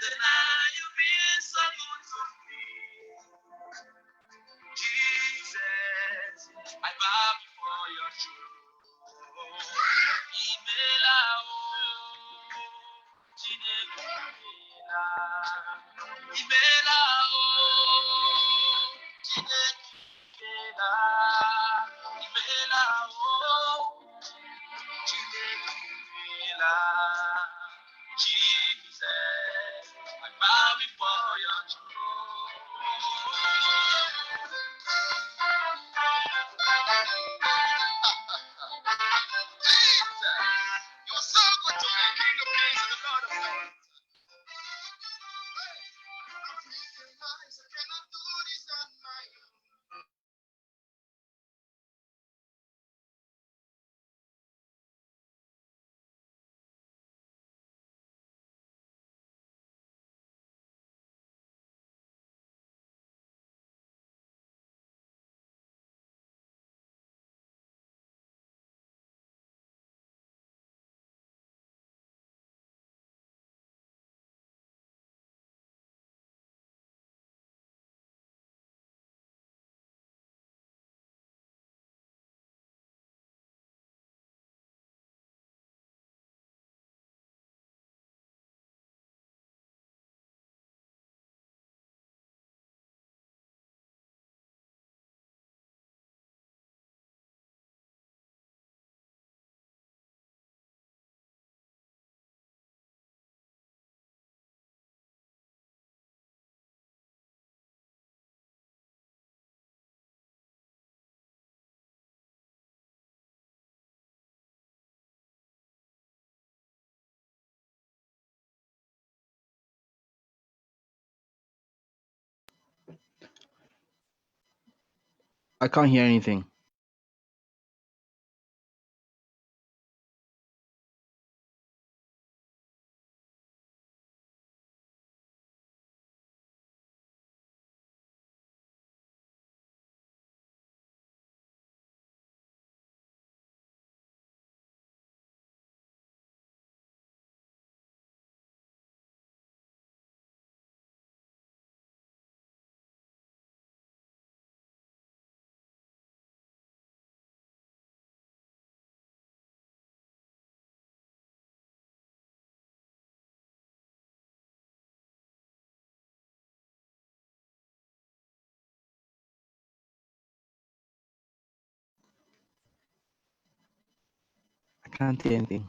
You've been so good to me. Jesus, I bow before your throne. Imela o, Chineke imela. Imela o, Chineke imela. Imela o, Chineke imela. Jesus, I bow before your You're so good to me, King of Kings and the Lord of Lords. I cannot do this on my own. I can't hear anything. I can't hear anything.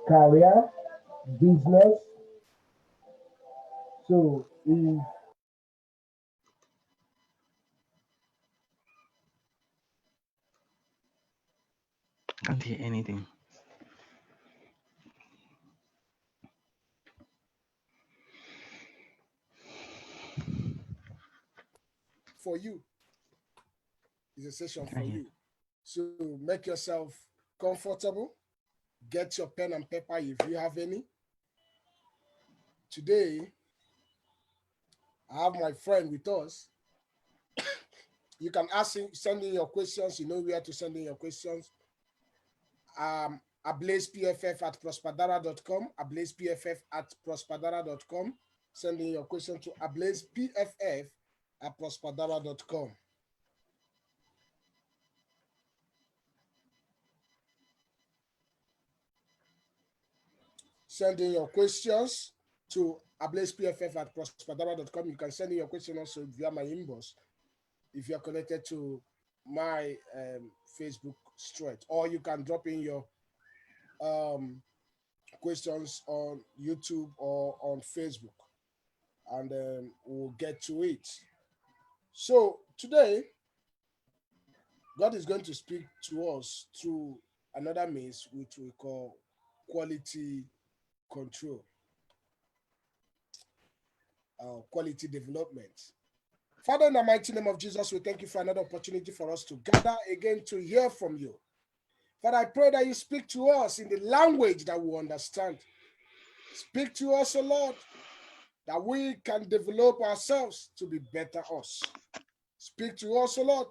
Career, business. So if I can't hear anything. for you is a session Can't for hear. you. So make yourself comfortable. Get your pen and paper if you have any. Today, I have my friend with us. You can ask him, send in your questions. You know where to send in your questions. AblazePFF at prospadara.com. AblazePFF at prospadara.com. Send in your question to AblazePFF at prospadara.com. Send in your questions to ablazepff at prospadara.com. You can send in your question also via my inbox if you're connected to my Facebook straight, or you can drop in your questions on YouTube or on Facebook, and then we'll get to it. So today, God is going to speak to us through another means which we call quality control, quality development. Father, in the mighty name of Jesus, we thank you for another opportunity for us to gather again to hear from you. Father, I pray that you speak to us in the language that we understand. Speak to us, O Lord, that we can develop ourselves to be better us. Speak to us, O Lord,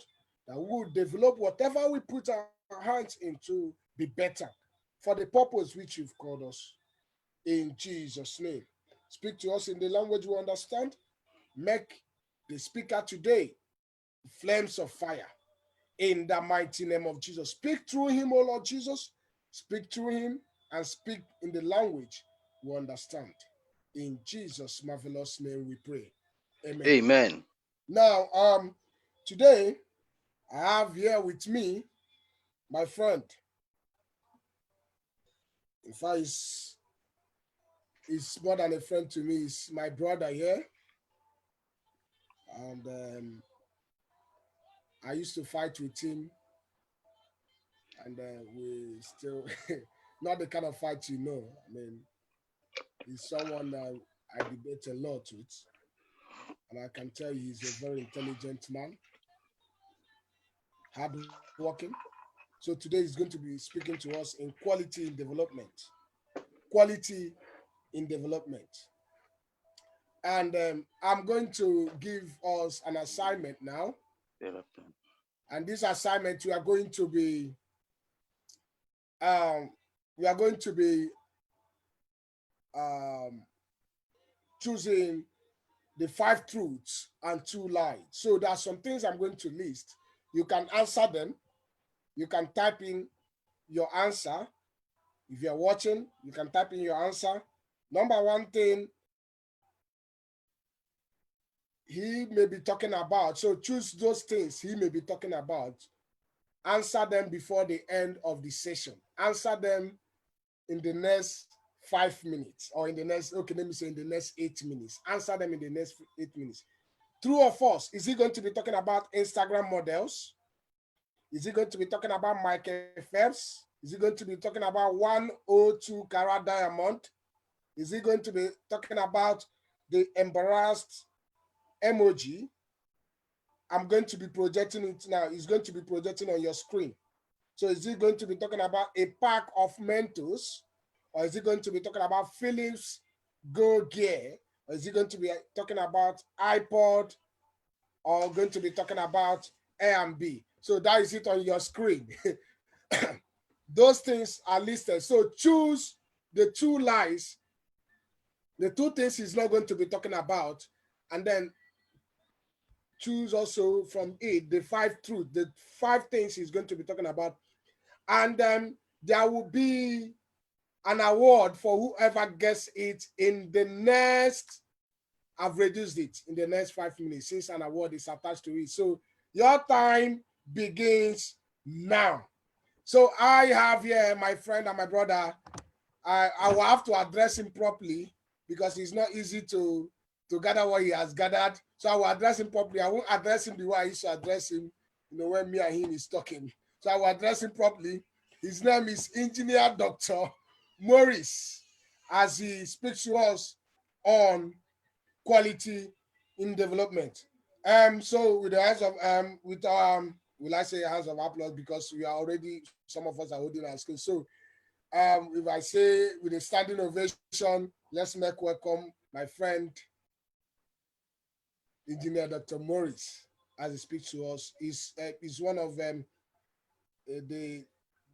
that we will develop whatever we put our hands into be better for the purpose which you've called us. In Jesus' name. Speak to us in the language we understand. Make the speaker today flames of fire in the mighty name of Jesus. Speak through him, O Lord Jesus. Speak through him and speak in the language we understand. In Jesus' marvelous name we pray. Amen. Amen. Now, today I have here with me my friend. In fact, he's more than a friend to me. He's my brother here. And I used to fight with him, and we still not the kind of fight you know. I mean, he's someone that I debate a lot with, and I can tell you he's a very intelligent man, hardworking. So today he's going to be speaking to us in quality in development. Quality in development. And I'm going to give us an assignment now. And this assignment um, we are going to be um, choosing the 5 truths and 2 lies. So there are some things I'm going to list. You can answer them. You can type in your answer. If you're watching, you can type in your answer. Number 1 thing he may be talking about. So choose those things he may be talking about. Answer them before the end of the session. Answer them in the next 5 minutes, or in the next, okay, let me say in the next 8 minutes. Answer them in the next 8 minutes. True or false? Is he going to be talking about Instagram models? Is he going to be talking about Michael Phelps? Is he going to be talking about 102 carat diamond? Is he going to be talking about the embarrassed emoji? I'm going to be projecting it now. It's going to be projecting on your screen. So is he going to be talking about a pack of Mentos? Or is he going to be talking about Philips Go Gear? Or is he going to be talking about iPod? Or going to be talking about A and B? So that is it on your screen. Those things are listed. So choose the 2 lies, the 2 things he's not going to be talking about, and then choose also from it the 5 truths, the 5 things he's going to be talking about. And there will be an award for whoever gets it in the next, I've reduced it, in the next 5 minutes, since an award is attached to it. So your time begins now. So I have here my friend and my brother. I will have to address him properly because it's not easy to gather what he has gathered. So I will address him properly. I won't address him the way I used to address him, when me and him is talking. So I will address him properly. His name is Engineer Dr. Morris, as he speaks to us on quality in development. So with the hands of will I say hands of applause, because we are already, some of us are holding our skills. So if I say with a standing ovation, let's make welcome my friend Engineer Dr. Morris as he speaks to us. Is one of the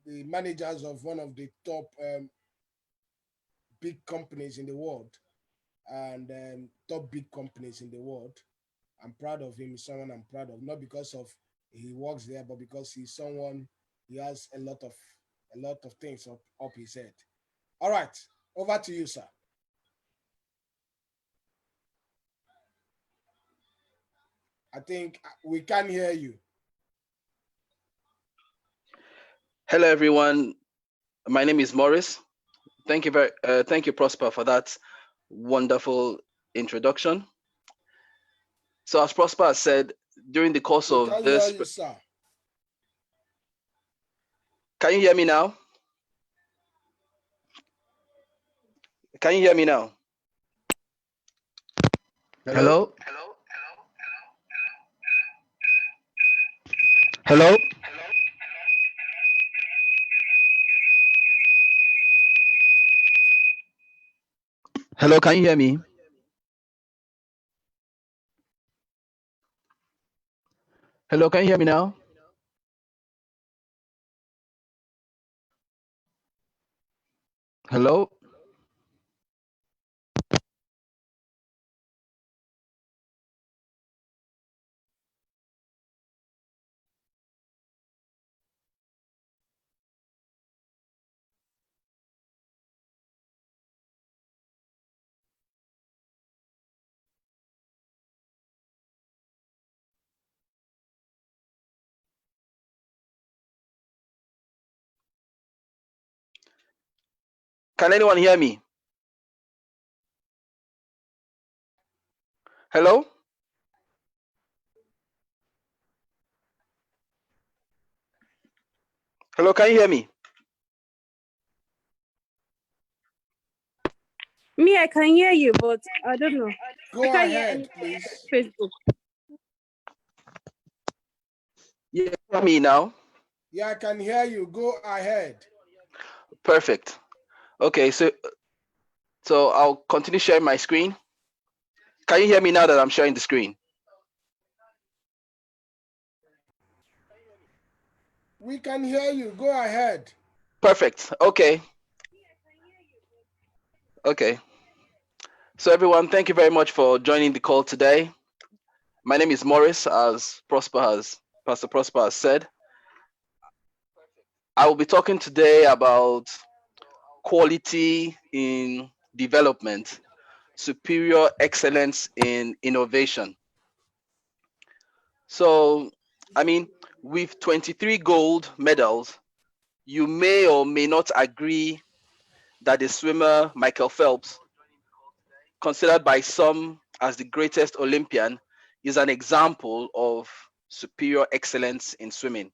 managers of one of the top big companies in the world, and top big companies in the world. I'm proud of him. He's someone I'm proud of, not because of he works there, but because he's someone, he has a lot of things up his head. All right, over to you, sir. I think we can hear you. Hello, everyone. My name is Morris, Thank you, Prosper, for that wonderful introduction. So, as Prosper has said, during the course We of can't hear this, you, sir. can you hear me now? Can you hear me now? Hello? Hello? Hello, can you hear me? Hello, can you hear me now? Hello? Can anyone hear me? Hello? Hello, can you hear me? Me, I can hear you, but I don't know. Go I can't hear ahead, anything please. on Facebook. Yeah, hear me now? Yeah, I can hear you. Go ahead. Perfect. Okay, so I'll continue sharing my screen. Can you hear me now that I'm sharing the screen? We can hear you. Go ahead. Perfect. Okay. Okay. So everyone, thank you very much for joining the call today. My name is Morris, as Pastor Prosper has said. I will be talking today about quality in development, superior excellence in innovation. So, with 23 gold medals, you may or may not agree that the swimmer Michael Phelps, considered by some as the greatest Olympian, is an example of superior excellence in swimming.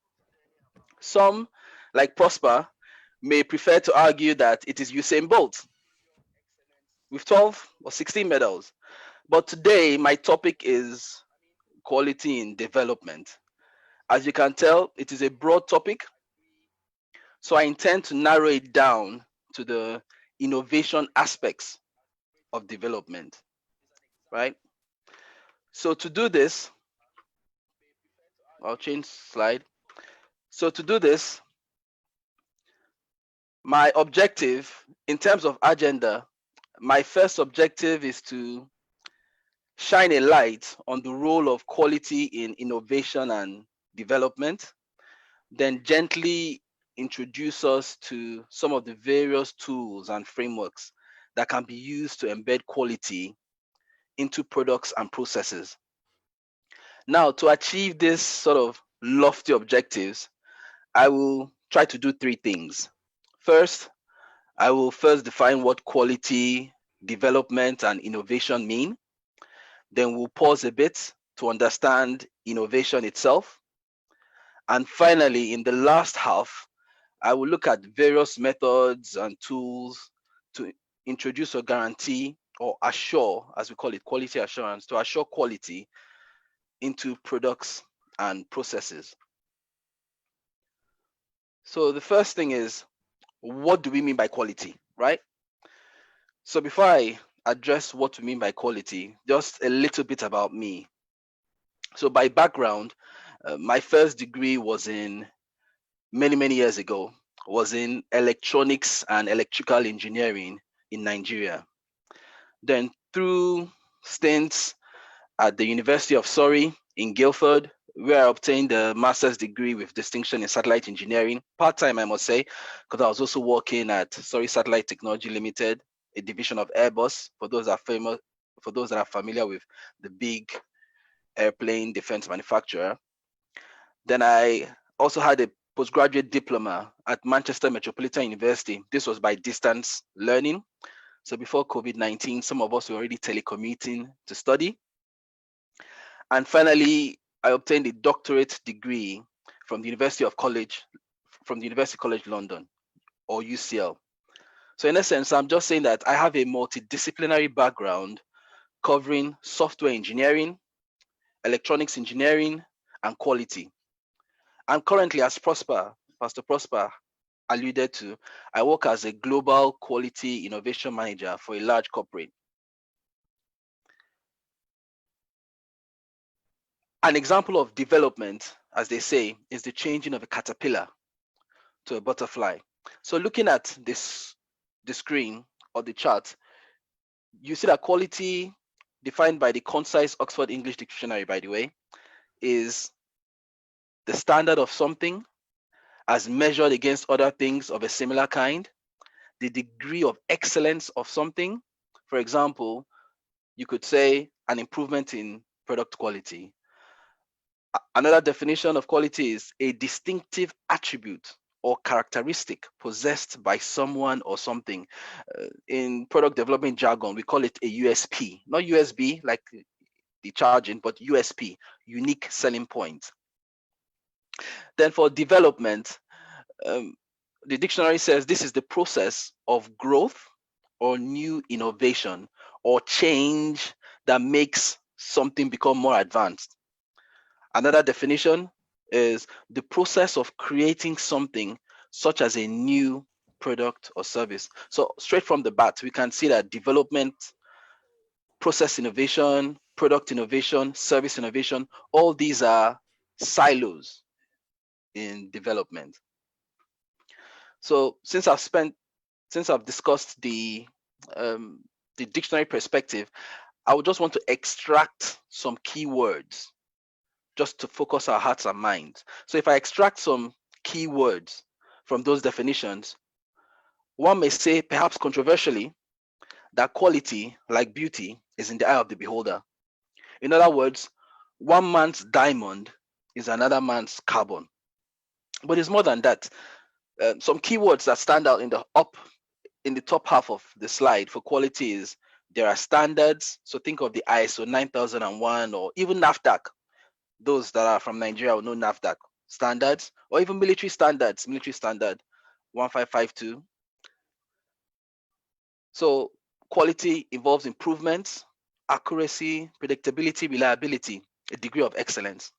Some, like Prosper, may prefer to argue that it is Usain Bolt with 12 or 16 medals. But today, my topic is quality in development. As you can tell, it is a broad topic. So I intend to narrow it down to the innovation aspects of development, right? So to do this, I'll change slide. So to do this, my objective in terms of agenda, my first objective is to shine a light on the role of quality in innovation and development, then gently introduce us to some of the various tools and frameworks that can be used to embed quality into products and processes. Now, to achieve this sort of lofty objectives, I will try to do three things. First, I will first define what quality, development, and innovation mean. Then we'll pause a bit to understand innovation itself. And finally, in the last half, I will look at various methods and tools to introduce or guarantee or assure, as we call it, quality assurance, to assure quality into products and processes. So the first thing is, what do we mean by quality, right? So before I address what we mean by quality, just a little bit about me. So by background, my first degree was in many years ago, was in electronics and electrical engineering in Nigeria. Then through stints at the University of Surrey in Guildford, where I obtained a master's degree with distinction in satellite engineering, part-time I must say, because I was also working at Surrey Satellite Technology Limited, a division of Airbus, for those that are familiar with the big airplane defense manufacturer. Then I also had a postgraduate diploma at Manchester Metropolitan University. This was by distance learning. So before COVID-19, some of us were already telecommuting to study. And finally, I obtained a doctorate degree from the University College London, or UCL. So in essence, I'm just saying that I have a multidisciplinary background covering software engineering, electronics engineering, and quality. And currently, as Pastor Prosper alluded to, I work as a global quality innovation manager for a large corporate. An example of development, as they say, is the changing of a caterpillar to a butterfly. So looking at the screen or the chart, you see that quality, defined by the concise Oxford English Dictionary, by the way, is the standard of something as measured against other things of a similar kind, the degree of excellence of something. For example, you could say an improvement in product quality. Another definition of quality is a distinctive attribute or characteristic possessed by someone or something. In product development jargon, we call it a USP, not USB like the charging, but USP, unique selling point. Then for development, the dictionary says this is the process of growth or new innovation or change that makes something become more advanced. Another definition is the process of creating something such as a new product or service. So straight from the bat, we can see that development, process innovation, product innovation, service innovation, all these are silos in development. So since I've discussed the dictionary perspective, I would just want to extract some keywords just to focus our hearts and minds. So if I extract some keywords from those definitions, one may say, perhaps controversially, that quality, like beauty, is in the eye of the beholder. In other words, one man's diamond is another man's carbon. But it's more than that. Some keywords that stand out in the top half of the slide for quality is there are standards. So think of the ISO 9001 or even NAFDAC. Those that are from Nigeria will know NAFDAC standards, or even military standard 1552. So quality involves improvements, accuracy, predictability, reliability, a degree of excellence.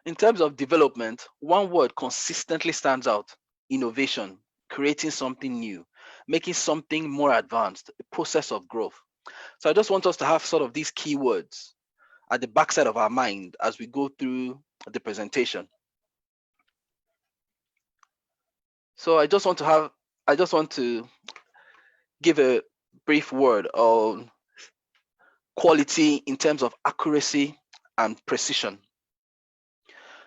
In terms of development, one word consistently stands out: innovation, creating something new, making something more advanced, a process of growth. So I just want us to have sort of these keywords at the backside of our mind as we go through the presentation. So I just want to give a brief word on quality in terms of accuracy and precision.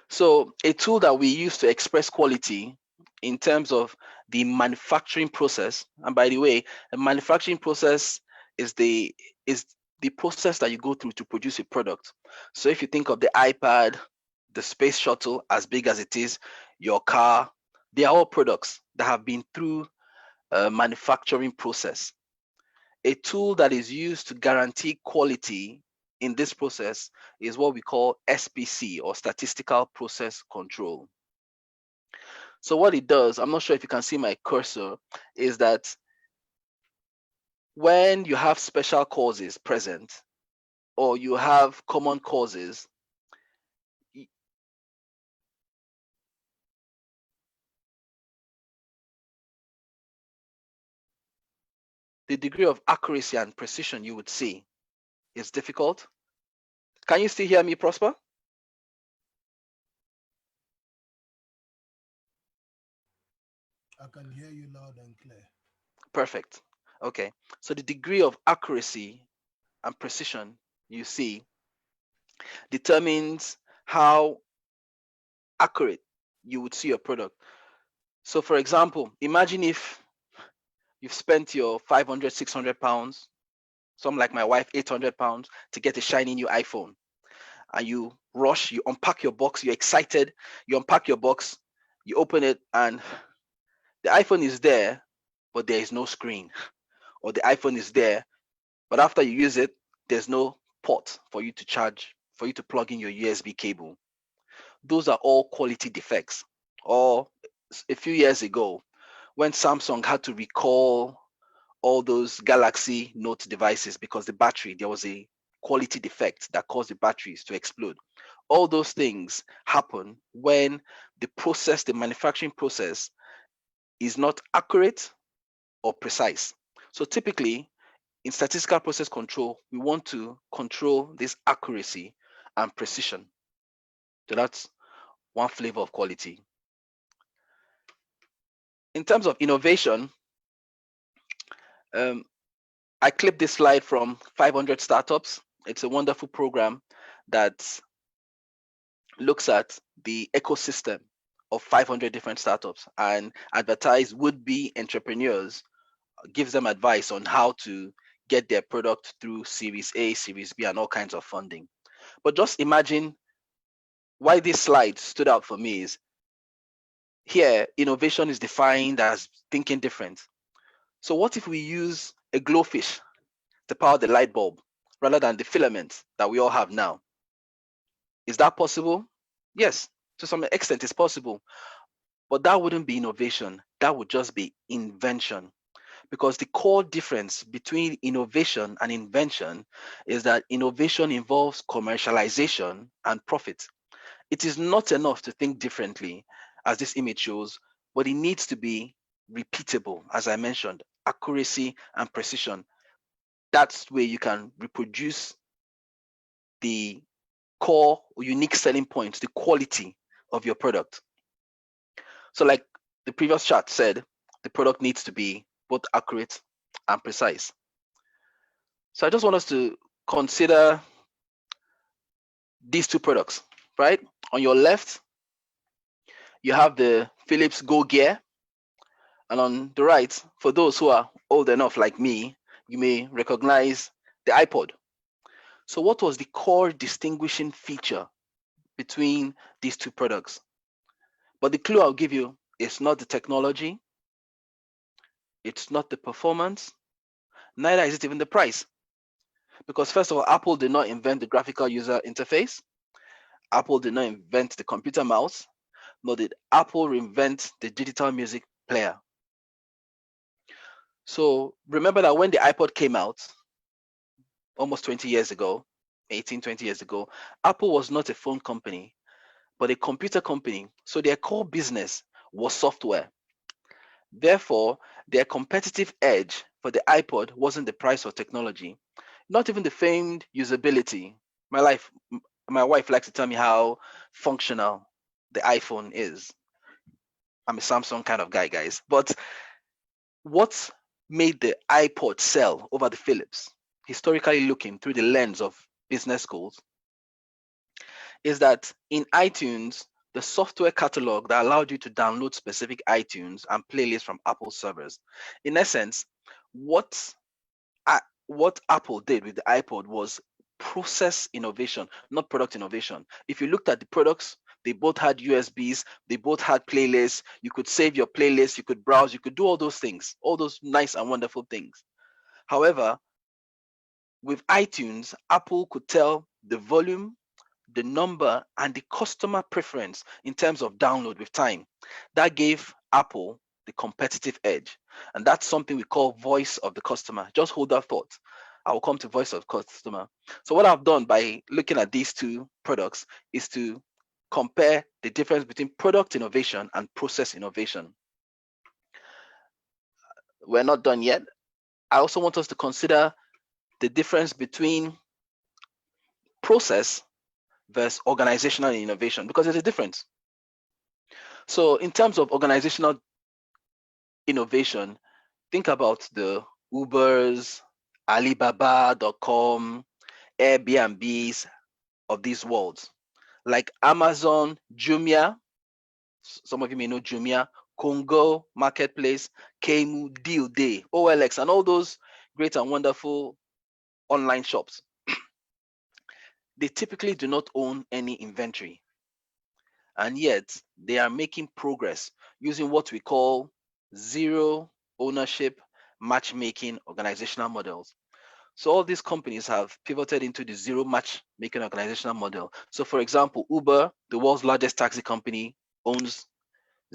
So a tool that we use to express quality in terms of the manufacturing process, and by the way, a manufacturing process is the process that you go through to produce a product. So if you think of the iPad, the space shuttle, as big as it is, your car, they are all products that have been through a manufacturing process. A tool that is used to guarantee quality in this process is what we call SPC, or statistical process control. So what it does, I'm not sure if you can see my cursor, is that when you have special causes present or you have common causes, the degree of accuracy and precision you would see is difficult. Can you still hear me, Prosper? I can hear you loud and clear. Perfect. Okay. So the degree of accuracy and precision you see determines how accurate you would see your product. So for example, imagine if you've spent your 500, 600 pounds, some like my wife, 800 pounds to get a shiny new iPhone. and you rush, you unpack your box, you're excited, you unpack your box, you open it, and the iPhone is there, but there is no screen. Or the iPhone is there, but after you use it, there's no port for you to charge, for you to plug in your USB cable. Those are all quality defects. Or a few years ago, when Samsung had to recall all those Galaxy Note devices because there was a quality defect that caused the batteries to explode. All those things happen when the manufacturing process is not accurate or precise. So typically, in statistical process control, we want to control this accuracy and precision. So that's one flavor of quality. In terms of innovation, um, I clipped this slide from 500 Startups. It's a wonderful program that looks at the ecosystem of 500 different startups and advertise would-be entrepreneurs, gives them advice on how to get their product through Series A, Series B, and all kinds of funding. But just imagine why this slide stood out for me is here, innovation is defined as thinking different. So what if we use a glowfish to power the light bulb rather than the filament that we all have now? Is that possible? Yes, to some extent it's possible. But that wouldn't be innovation. That would just be invention. Because the core difference between innovation and invention is that innovation involves commercialization and profit. It is not enough to think differently, as this image shows, but it needs to be repeatable, as I mentioned, accuracy and precision. That's where you can reproduce the core or unique selling points, the quality of your product. So like the previous chart said, the product needs to be both accurate and precise. So I just want us to consider these two products, right? On your left, you have the Philips Go Gear. And on the right, for those who are old enough like me, you may recognize the iPod. So what was the core distinguishing feature between these two products? But the clue I'll give you is not the technology, it's not the performance, neither is it even the price. Because first of all, Apple did not invent the graphical user interface. Apple did not invent the computer mouse, nor did Apple reinvent the digital music player. So remember that when the iPod came out, almost 20 years ago, 18, 20 years ago, Apple was not a phone company, but a computer company. So their core business was software. Therefore, their competitive edge for the iPod wasn't the price or technology, not even the famed usability. My wife likes to tell me how functional the iPhone is. I'm a Samsung kind of guy, guys. But what made the iPod sell over the Philips, historically looking through the lens of business schools, is that in iTunes, the software catalog that allowed you to download specific iTunes and playlists from Apple servers. In essence, what Apple did with the iPod was process innovation, not product innovation. If you looked at the products, they both had USBs, they both had playlists. You could save your playlist, you could browse, you could do all those things, all those nice and wonderful things. However, with iTunes, Apple could tell the volume, the number, and the customer preference in terms of download with time. That gave Apple the competitive edge. And that's something we call voice of the customer. Just hold that thought. I will come to voice of customer. So what I've done by looking at these two products is to compare the difference between product innovation and process innovation. We're not done yet. I also want us to consider the difference between process versus organizational innovation, because there's a difference. So in terms of organizational innovation, think about the Ubers, Alibaba.com, Airbnbs of these worlds, like Amazon, Jumia. Some of you may know Jumia, Congo Marketplace, Kemu, Deal Day, OLX, and all those great and wonderful online shops. they typically do not own any inventory, and yet they are making progress using what we call zero ownership matchmaking organizational models. So all these companies have pivoted into the zero matchmaking organizational model. So for example, Uber, the world's largest taxi company, owns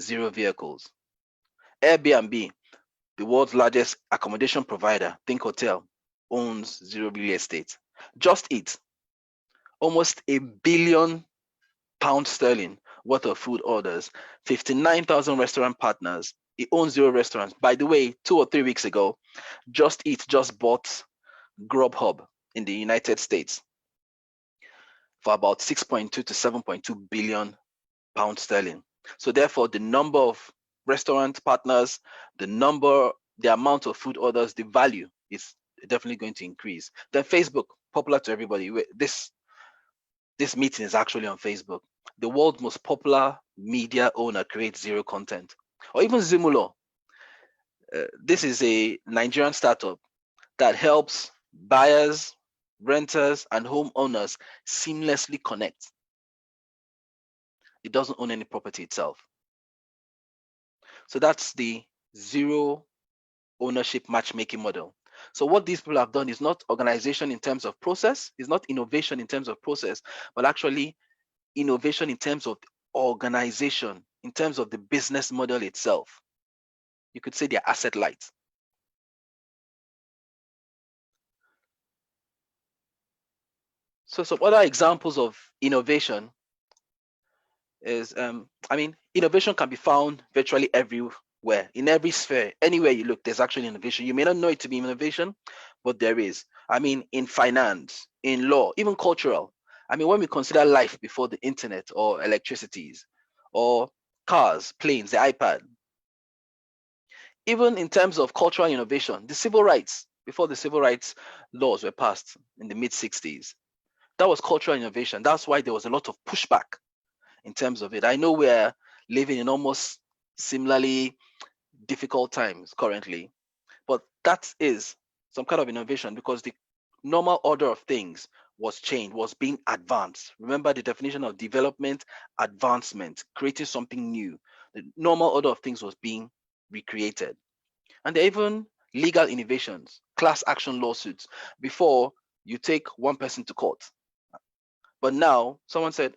zero vehicles. Airbnb, the world's largest accommodation provider, think hotel, owns zero real estate. Just Eat, almost £1 billion sterling worth of food orders, 59,000 restaurant partners. It owns zero restaurants. By the way, 2 or 3 weeks ago, Just Eat just bought Grubhub in the United States for about 6.2 to 7.2 billion pound sterling. So therefore, the number of restaurant partners, the amount of food orders, the value is definitely going to increase. Then Facebook, popular to everybody. This meeting is actually on Facebook. The world's most popular media owner creates zero content. Or even Zimulo. This is a Nigerian startup that helps buyers, renters, and homeowners seamlessly connect. It doesn't own any property itself. So that's the zero ownership matchmaking model. So what these people have done is not organization in terms of process, is not innovation in terms of process, but actually innovation in terms of organization, in terms of the business model itself. You could say they're asset light. So some other examples of innovation is, innovation can be found virtually everywhere, in every sphere, anywhere you look, there's actually innovation. You may not know it to be innovation, but there is. In finance, in law, even cultural. When we consider life before the internet or electricities or cars, planes, the iPad, even in terms of cultural innovation, the civil rights, before the civil rights laws were passed in the mid-60s, that was cultural innovation. That's why there was a lot of pushback in terms of it. I know we're living in almost similarly difficult times currently, but that is some kind of innovation because the normal order of things was changed, was being advanced. Remember the definition of development, advancement, creating something new. The normal order of things was being recreated. And there are even legal innovations, class action lawsuits. Before, you take one person to court. But now, someone said,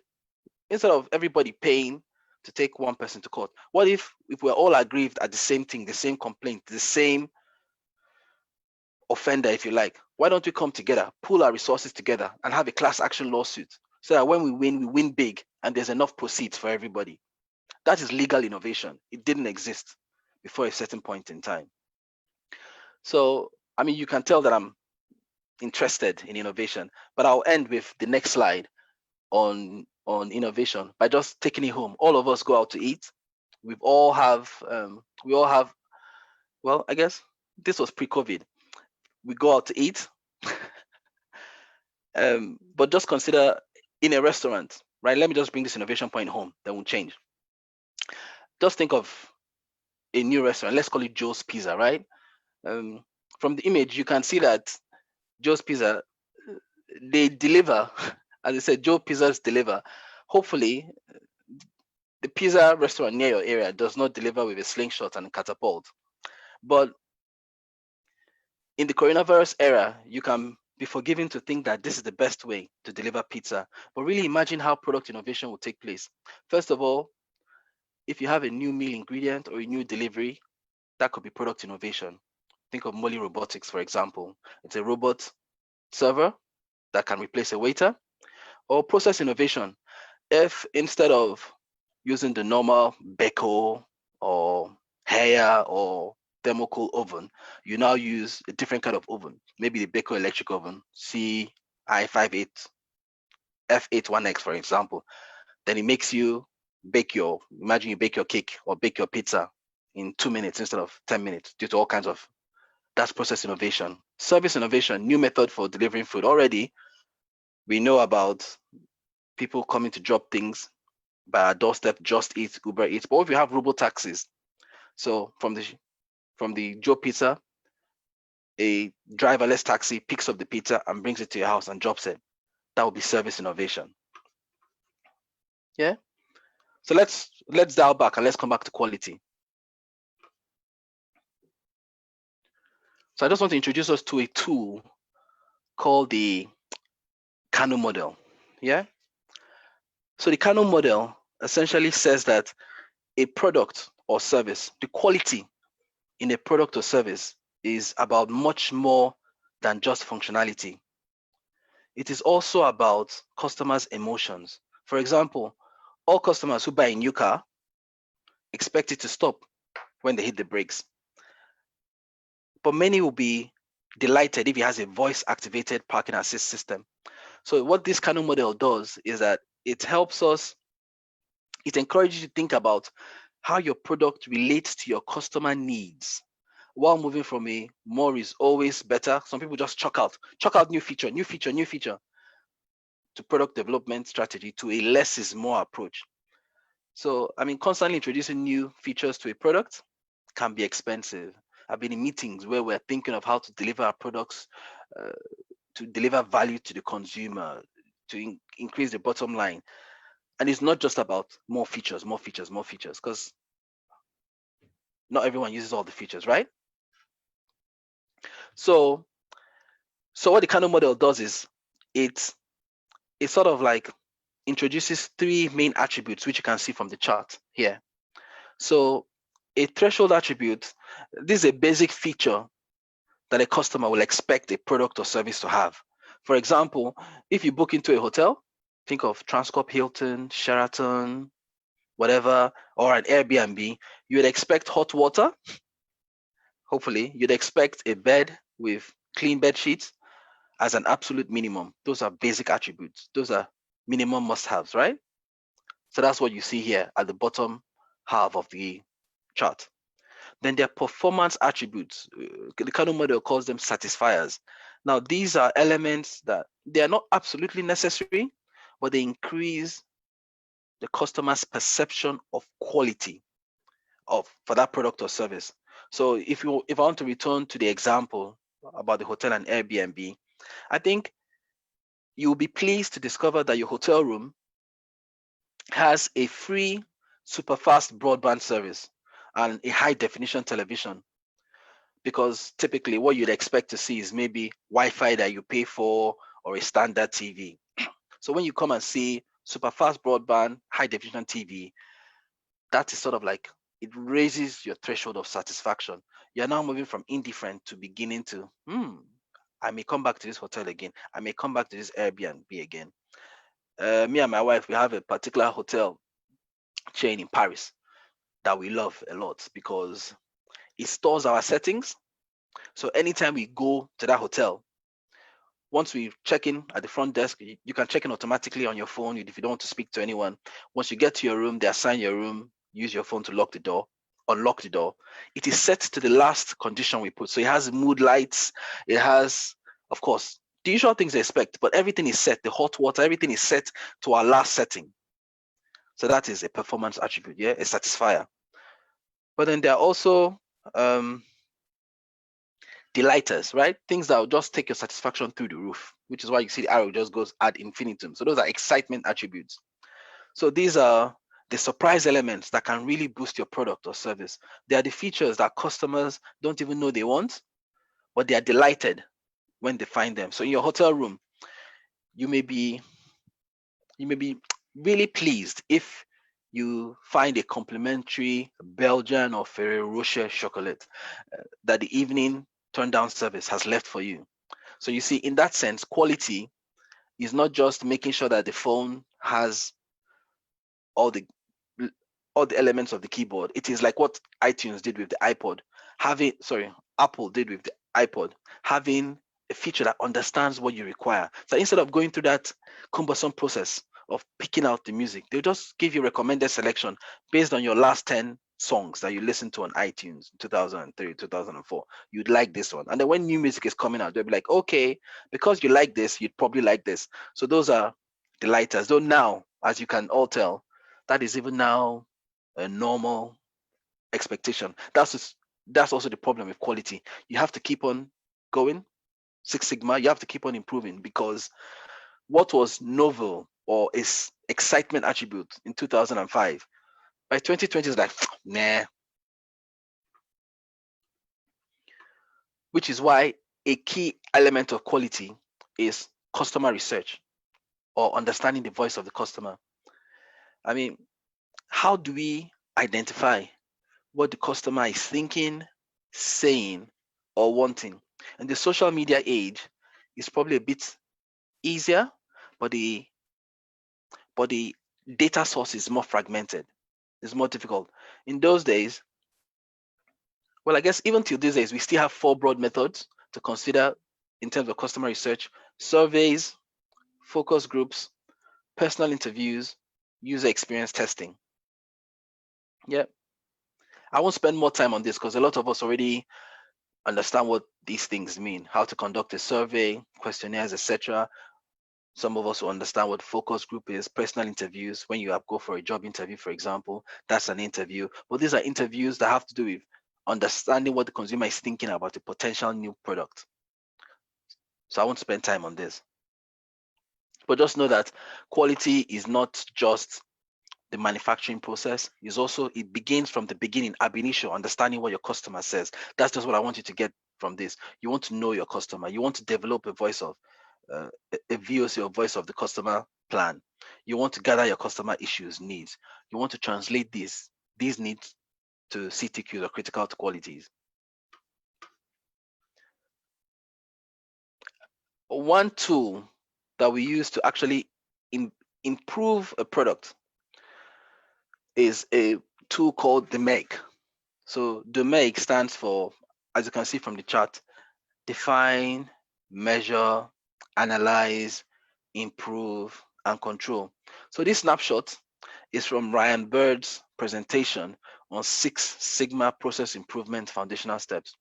instead of everybody paying to take one person to court, what if we're all aggrieved at the same thing, the same complaint, the same offender, if you like? Why don't we come together, pool our resources together, and have a class action lawsuit so that when we win big, and there's enough proceeds for everybody? That is legal innovation. It didn't exist before a certain point in time. So, you can tell that I'm interested in innovation, but I'll end with the next slide on innovation by just taking it home. All of us go out to eat. We all have, well, I guess this was pre-COVID. We go out to eat, but just consider in a restaurant, right? Let me just bring this innovation point home, then we'll change. Just think of a new restaurant. Let's call it Joe's Pizza, right? From the image, you can see that Joe's Pizza, they deliver. As I said, Joe Pizzas deliver. Hopefully, the pizza restaurant near your area does not deliver with a slingshot and a catapult. But in the coronavirus era, you can be forgiven to think that this is the best way to deliver pizza. But really imagine how product innovation will take place. First of all, if you have a new meal ingredient or a new delivery, that could be product innovation. Think of Molly Robotics, for example. It's a robot server that can replace a waiter. Or process innovation. If instead of using the normal Beko or Haya or thermocool oven, you now use a different kind of oven, maybe the Beko electric oven, CI58 F81X, for example. Then it makes you imagine you bake your cake or bake your pizza in 2 minutes instead of 10 minutes due to all kinds of, that's process innovation. Service innovation, new method for delivering food. Already, we know about people coming to drop things by our doorstep, Just Eat, Uber Eats. But if you have robo taxis, so from the Joe Pizza, a driverless taxi picks up the pizza and brings it to your house and drops it. That would be service innovation. Yeah. So let's dial back and let's come back to quality. So I just want to introduce us to a tool called the Kano model. Yeah. So the Kano model essentially says that a product or service, the quality in a product or service is about much more than just functionality. It is also about customers' emotions. For example, all customers who buy a new car expect it to stop when they hit the brakes. But many will be delighted if it has a voice activated parking assist system. So what this kind of model does is that it helps us, it encourages you to think about how your product relates to your customer needs while moving from a more is always better. Some people just chuck out new feature, to product development strategy to a less is more approach. So, I mean, constantly introducing new features to a product can be expensive. I've been in meetings where we're thinking of how to deliver our products, to deliver value to the consumer, to increase the bottom line. And it's not just about more features, because not everyone uses all the features, right? So what the Kano model does is it sort of like introduces three main attributes, which you can see from the chart here. So a threshold attribute, this is a basic feature that a customer will expect a product or service to have. For example, if you book into a hotel, think of Transcorp Hilton, Sheraton, whatever, or an Airbnb, you would expect hot water. Hopefully, you'd expect a bed with clean bed sheets as an absolute minimum. Those are basic attributes. Those are minimum must-haves, right? So that's what you see here at the bottom half of the chart. Then their performance attributes, the Kano model calls them satisfiers. Now, these are elements that they are not absolutely necessary, but they increase the customer's perception of quality for that product or service. So if I want to return to the example about the hotel and Airbnb, I think you'll be pleased to discover that your hotel room has a free super fast broadband service and a high definition television, because typically what you'd expect to see is maybe Wi-Fi that you pay for or a standard TV. So when you come and see super fast broadband, high definition TV, that is sort of like, it raises your threshold of satisfaction. You're now moving from indifferent to beginning to, I may come back to this hotel again. I may come back to this Airbnb again. Me and my wife, we have a particular hotel chain in Paris that we love a lot because it stores our settings. So anytime we go to that hotel, once we check in at the front desk, you can check in automatically on your phone if you don't want to speak to anyone. Once you get to your room, they assign your room, use your phone to lock the door, unlock the door. It is set to the last condition we put. So it has mood lights, it has, of course, the usual things they expect, but everything is set. The hot water, everything is set to our last setting. So that is a performance attribute, yeah, a satisfier. But then there are also delighters, right? Things that will just take your satisfaction through the roof, which is why you see the arrow just goes ad infinitum. So those are excitement attributes. So these are the surprise elements that can really boost your product or service. They are the features that customers don't even know they want, but they are delighted when they find them. So in your hotel room, you may be really pleased if you find a complimentary Belgian or Ferrero Rocher chocolate that the evening turn down service has left for you. So you see, in that sense, quality is not just making sure that the phone has all the elements of the keyboard. It is like what iTunes did with the iPod, Apple did with the iPod, having a feature that understands what you require. So instead of going through that cumbersome process of picking out the music, they'll just give you recommended selection based on your last 10 songs that you listened to on iTunes 2003, 2004. You'd like this one. And then when new music is coming out, they'll be like, okay, because you like this, you'd probably like this. So those are delighters. Though now, as you can all tell, that is even now a normal expectation. That's also the problem with quality. You have to keep on going, Six Sigma, you have to keep on improving, because what was novel or is excitement attribute in 2005. By 2020, it's like, nah. Which is why a key element of quality is customer research or understanding the voice of the customer. I mean, how do we identify what the customer is thinking, saying, or wanting? In the social media age, it's probably a bit easier, but the data source is more fragmented. It's more difficult. In those days, well, I guess even till these days, we still have 4 broad methods to consider in terms of customer research: surveys, focus groups, personal interviews, user experience testing. Yeah. I won't spend more time on this because a lot of us already understand what these things mean, how to conduct a survey, questionnaires, etc. Some of us will understand what focus group is, personal interviews. When you go for a job interview, for example, that's an interview. But these are interviews that have to do with understanding what the consumer is thinking about a potential new product. So I won't spend time on this. But just know that quality is not just the manufacturing process. It begins from the beginning, ab initio, understanding what your customer says. That's just what I want you to get from this. You want to know your customer. You want to develop a voice of a VOC or voice of the customer plan. You want to gather your customer issues, needs. You want to translate these needs to CTQs or critical qualities. One tool that we use to actually improve a product is a tool called the make. So the make stands for, as you can see from the chart, define, measure, analyze, improve, and control. So this snapshot is from Ryan Bird's presentation on 6 Sigma process improvement foundational steps.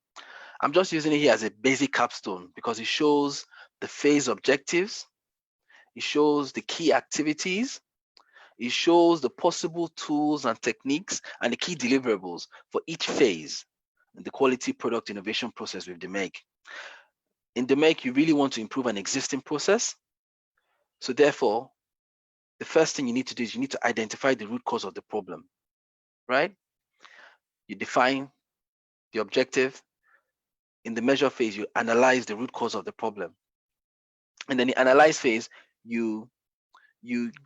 I'm just using it here as a basic capstone because it shows the phase objectives, it shows the key activities, it shows the possible tools and techniques and the key deliverables for each phase in the quality product innovation process with the make. In the make, you really want to improve an existing process. So therefore, the first thing you need to do is you need to identify the root cause of the problem, right? You define the objective. In the measure phase, you analyze the root cause of the problem. And then the analyze phase, you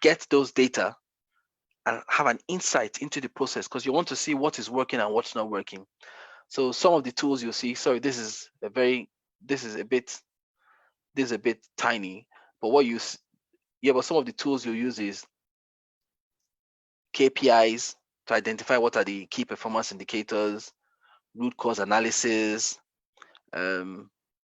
get those data and have an insight into the process because you want to see what is working and what's not working. So some of the tools you'll see, sorry, this is a bit tiny, but but some of the tools you use is KPIs to identify what are the key performance indicators, root cause analysis,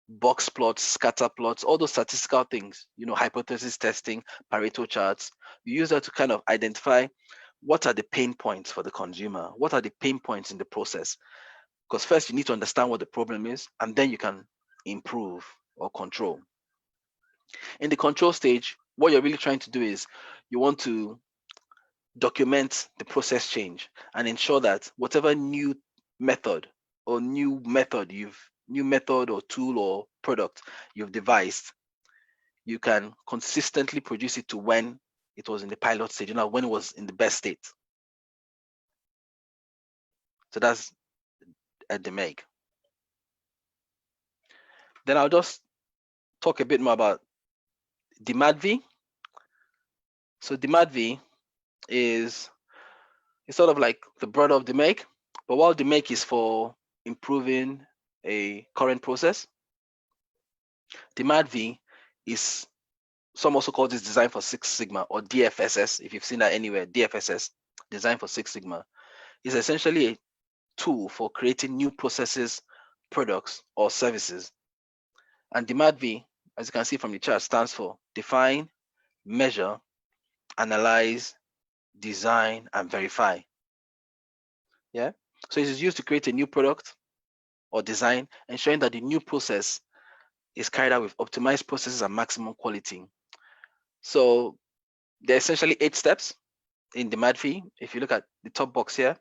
box plots, scatter plots, all those statistical things, hypothesis testing, Pareto charts. You use that to kind of identify what are the pain points for the consumer, what are the pain points in the process. Because first you need to understand what the problem is, and then you can improve or control. In the control stage, what you're really trying to do is you want to document the process change and ensure that whatever new method or tool or product you've devised, you can consistently produce it to when it was in the pilot stage, when it was in the best state. So that's at the make. Then I'll just talk a bit more about DMADV. So DMADV is sort of like the brother of the make, but while the make is for improving a current process, DMADV is, some also call this design for Six Sigma or DFSS. If you've seen that anywhere, DFSS, design for Six Sigma, is essentially a tool for creating new processes, products, or services. And DMADV, as you can see from the chart, stands for define, measure, analyze, design, and verify. Yeah. So it is used to create a new product or design, ensuring that the new process is carried out with optimized processes and maximum quality. So there are essentially 8 steps in DMADV. If you look at the top box here,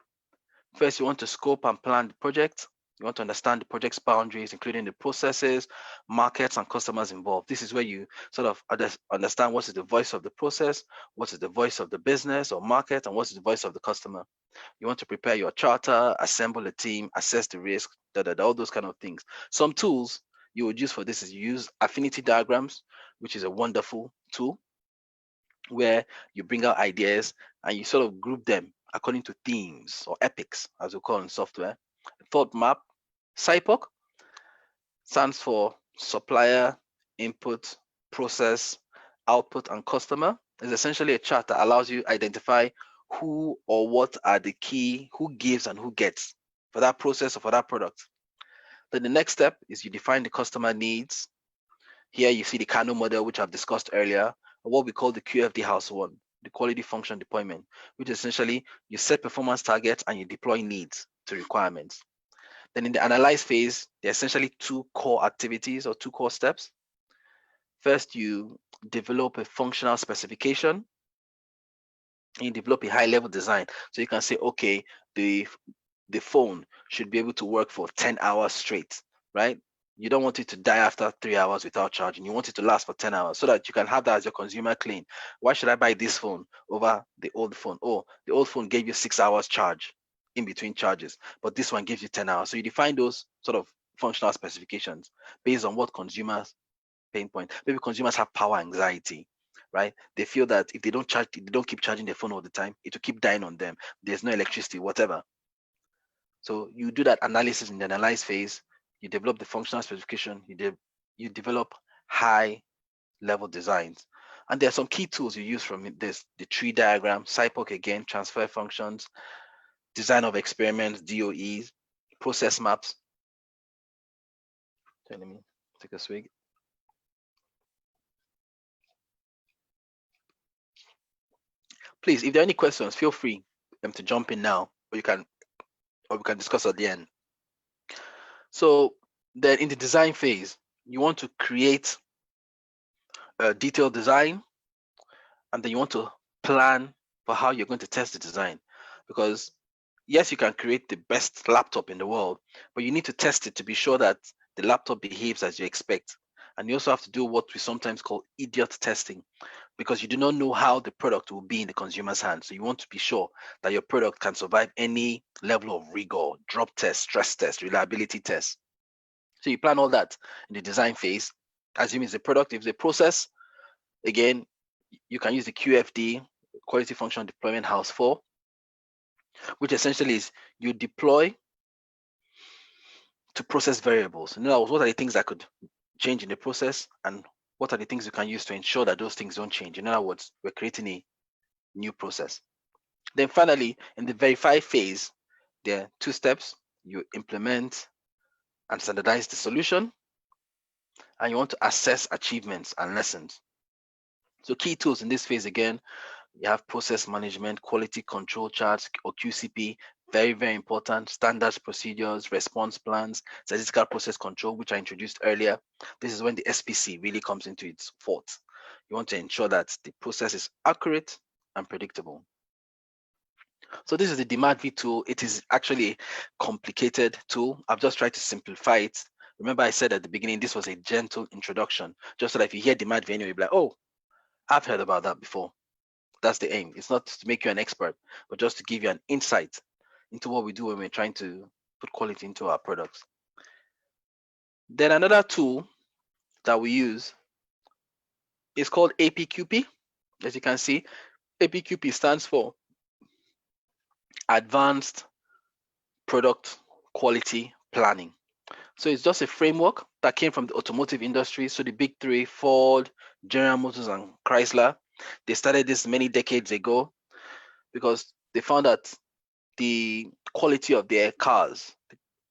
first you want to scope and plan the project. You want to understand the project's boundaries, including the processes, markets, and customers involved. This is where you sort of understand what is the voice of the process, what is the voice of the business or market, and what is the voice of the customer. You want to prepare your charter, assemble a team, assess the risk, all those kind of things. Some tools you would use for this is you use affinity diagrams, which is a wonderful tool where you bring out ideas and you sort of group them according to themes or epics, as we call in software. Thought map, SIPOC, stands for supplier, input, process, output, and customer. It's essentially a chart that allows you to identify who or what are the key, who gives and who gets for that process or for that product. Then the next step is you define the customer needs. Here you see the Kano model, which I've discussed earlier, or what we call the QFD house one, the quality function deployment, which essentially you set performance targets and you deploy needs to requirements. Then in the analyze phase, there are essentially two core activities or two core steps. First, you develop a functional specification and you develop a high level design. So you can say, okay, the phone should be able to work for 10 hours straight, right? You don't want it to die after 3 hours without charging. You want it to last for 10 hours so that you can have that as your consumer claim. Why should I buy this phone over the old phone? Oh, the old phone gave you 6 hours charge in between charges, but this one gives you 10 hours. So you define those sort of functional specifications based on what consumers pain point. Maybe consumers have power anxiety, right? They feel that if they don't charge, they don't keep charging their phone all the time, it will keep dying on them. There's no electricity, whatever. So you do that analysis in the analyze phase, you develop the functional specification, you develop high level designs. And there are some key tools you use from this, the tree diagram, SIPOC again, transfer functions, design of experiments, DOEs, process maps. Okay, let me take a swig. Please, if there are any questions, feel free to jump in now, or we can discuss at the end. So then in the design phase, you want to create a detailed design, and then you want to plan for how you're going to test the design. Because yes, you can create the best laptop in the world, but you need to test it to be sure that the laptop behaves as you expect. And you also have to do what we sometimes call idiot testing, because you do not know how the product will be in the consumer's hands. So you want to be sure that your product can survive any level of rigor, drop test, stress test, reliability test. So you plan all that in the design phase. Assume it's a product. If it's a process, again, you can use the QFD, quality function deployment house 4, which essentially is you deploy to process variables. In other words, what are the things that could change in the process, and what are the things you can use to ensure that those things don't change? In other words, we're creating a new process. Then finally, in the verify phase, there are two steps. You implement and standardize the solution, and you want to assess achievements and lessons. So key tools in this phase, again, you have process management, quality control charts, or QCP, very, very important, standards, procedures, response plans, statistical process control, which I introduced earlier. This is when the SPC really comes into its forte. You want to ensure that the process is accurate and predictable. So this is the DemandV tool. It is actually a complicated tool. I've just tried to simplify it. Remember I said at the beginning, this was a gentle introduction, just so that if you hear DemandV anyway, you'll be like, oh, I've heard about that before. That's the aim. It's not to make you an expert, but just to give you an insight into what we do when we're trying to put quality into our products. Then another tool that we use is called APQP. As you can see, APQP stands for Advanced Product Quality Planning. So it's just a framework that came from the automotive industry. So the big three, Ford, General Motors, and Chrysler, they started this many decades ago because they found that the quality of their cars,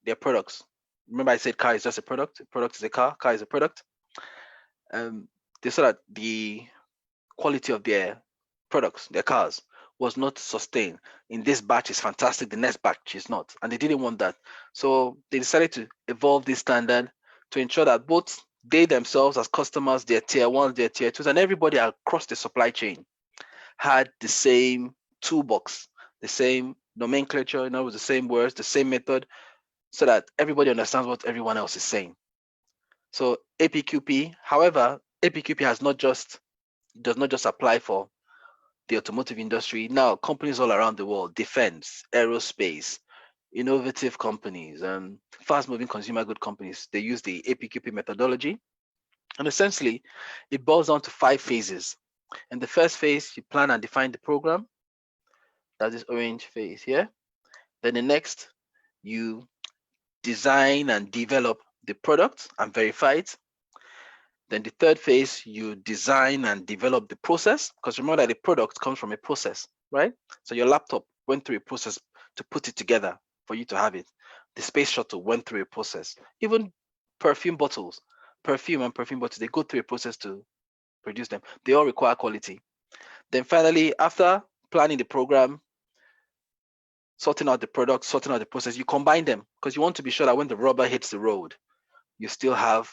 their products. Remember I said car is just a product is a car is a product. They saw that the quality of their products, their cars, was not sustained. In this batch is fantastic, the next batch is not. And they didn't want that. So they decided to evolve this standard to ensure that both they themselves as customers, their tier ones, their tier twos, and everybody across the supply chain had the same toolbox, the same nomenclature, the same words, the same method so that everybody understands what everyone else is saying. So APQP, however, APQP does not just apply for the automotive industry. Now, companies all around the world, defense, aerospace, innovative companies, and fast-moving consumer good companies, they use the APQP methodology. And essentially, it boils down to 5 phases. In the first phase, you plan and define the program. That's this orange phase here. Then the next, you design and develop the product and verify it. Then the third phase, you design and develop the process, because remember that the product comes from a process, right? So your laptop went through a process to put it together for you to have it. The space shuttle went through a process. Even perfume bottles, perfume and perfume bottles, they go through a process to produce them. They all require quality. Then finally, after planning the program, sorting out the product, sorting out the process, you combine them because you want to be sure that when the rubber hits the road, you still have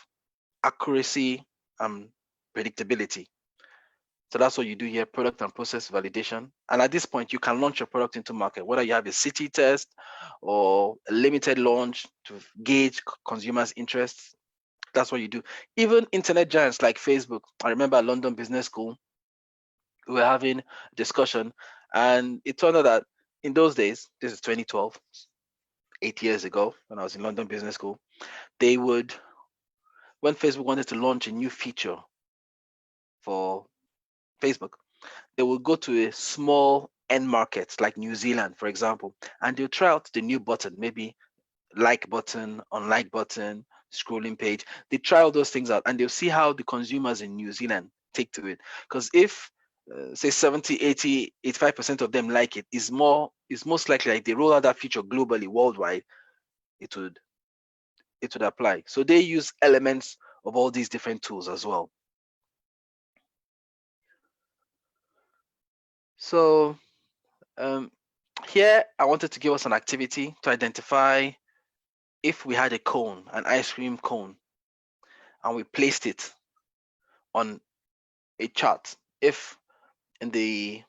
accuracy and predictability. So that's what you do here, product and process validation. And at this point, you can launch your product into market, whether you have a city test or a limited launch to gauge consumers' interests. That's what you do. Even internet giants like Facebook, I remember at London Business School, we were having a discussion, and it turned out that in those days, this is 2012, 8 years ago, when I was in London Business School, they would, when Facebook wanted to launch a new feature for Facebook, they would go to a small end market like New Zealand, for example, and they'll try out the new button, maybe like button, unlike button, scrolling page. They try all those things out and they'll see how the consumers in New Zealand take to it. Because if say 70, 80, 85% of them like it, is most likely like they roll out that feature globally, worldwide, it would apply. So they use elements of all these different tools as well. So here I wanted to give us an activity to identify if we had a cone, an ice cream cone, and we placed it on a chart. If in the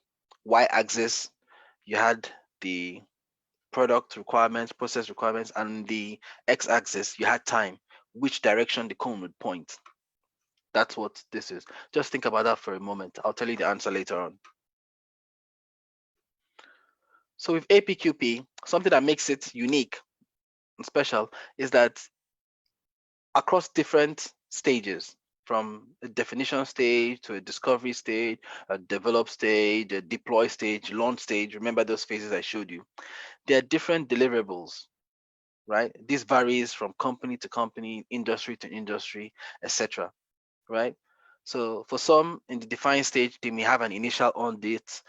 y-axis you had the product requirements, process requirements, and the x-axis you had time, which direction the cone would point. That's what this is. Just think about that for a moment. I'll tell you the answer later on. So with APQP, something that makes it unique and special is that across different stages, from a definition stage to a discovery stage, a develop stage, a deploy stage, launch stage, remember those phases I showed you, there are different deliverables, right? This varies from company to company, industry to industry, etc., right? So for some in the define stage, they may have an initial audit,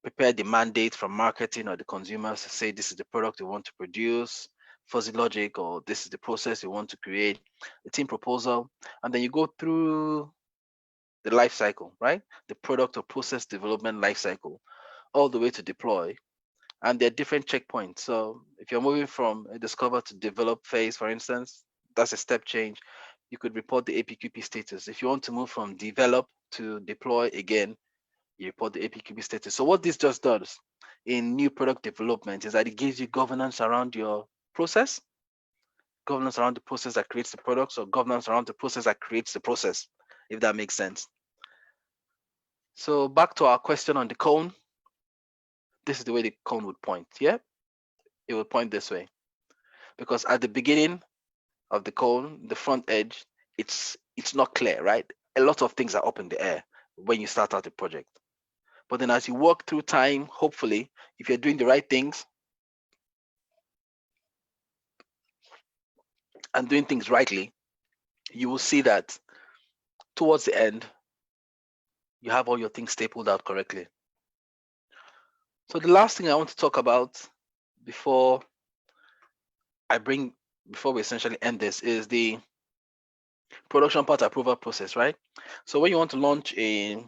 prepare the mandate from marketing or the consumers to say this is the product we want to produce, fuzzy logic, or this is the process you want to create, the team proposal, and then you go through the life cycle, right? The product or process development life cycle, all the way to deploy. And there are different checkpoints. So if you're moving from a discover to develop phase, for instance, that's a step change. You could report the APQP status. If you want to move from develop to deploy again, you report the APQP status. So what this just does in new product development is that it gives you governance around your process, governance around the process that creates the products, or governance around the process that creates the process, if that makes sense. So back to our question on the cone. This is the way the cone would point. Yeah, it would point this way, because at the beginning of the cone, the front edge, it's not clear, right? A lot of things are up in the air when you start out the project. But then as you walk through time, hopefully, if you're doing the right things and doing things rightly, you will see that towards the end, you have all your things stapled out correctly. So the last thing I want to talk about before we essentially end this is the production part approval process, right? So when you want to launch a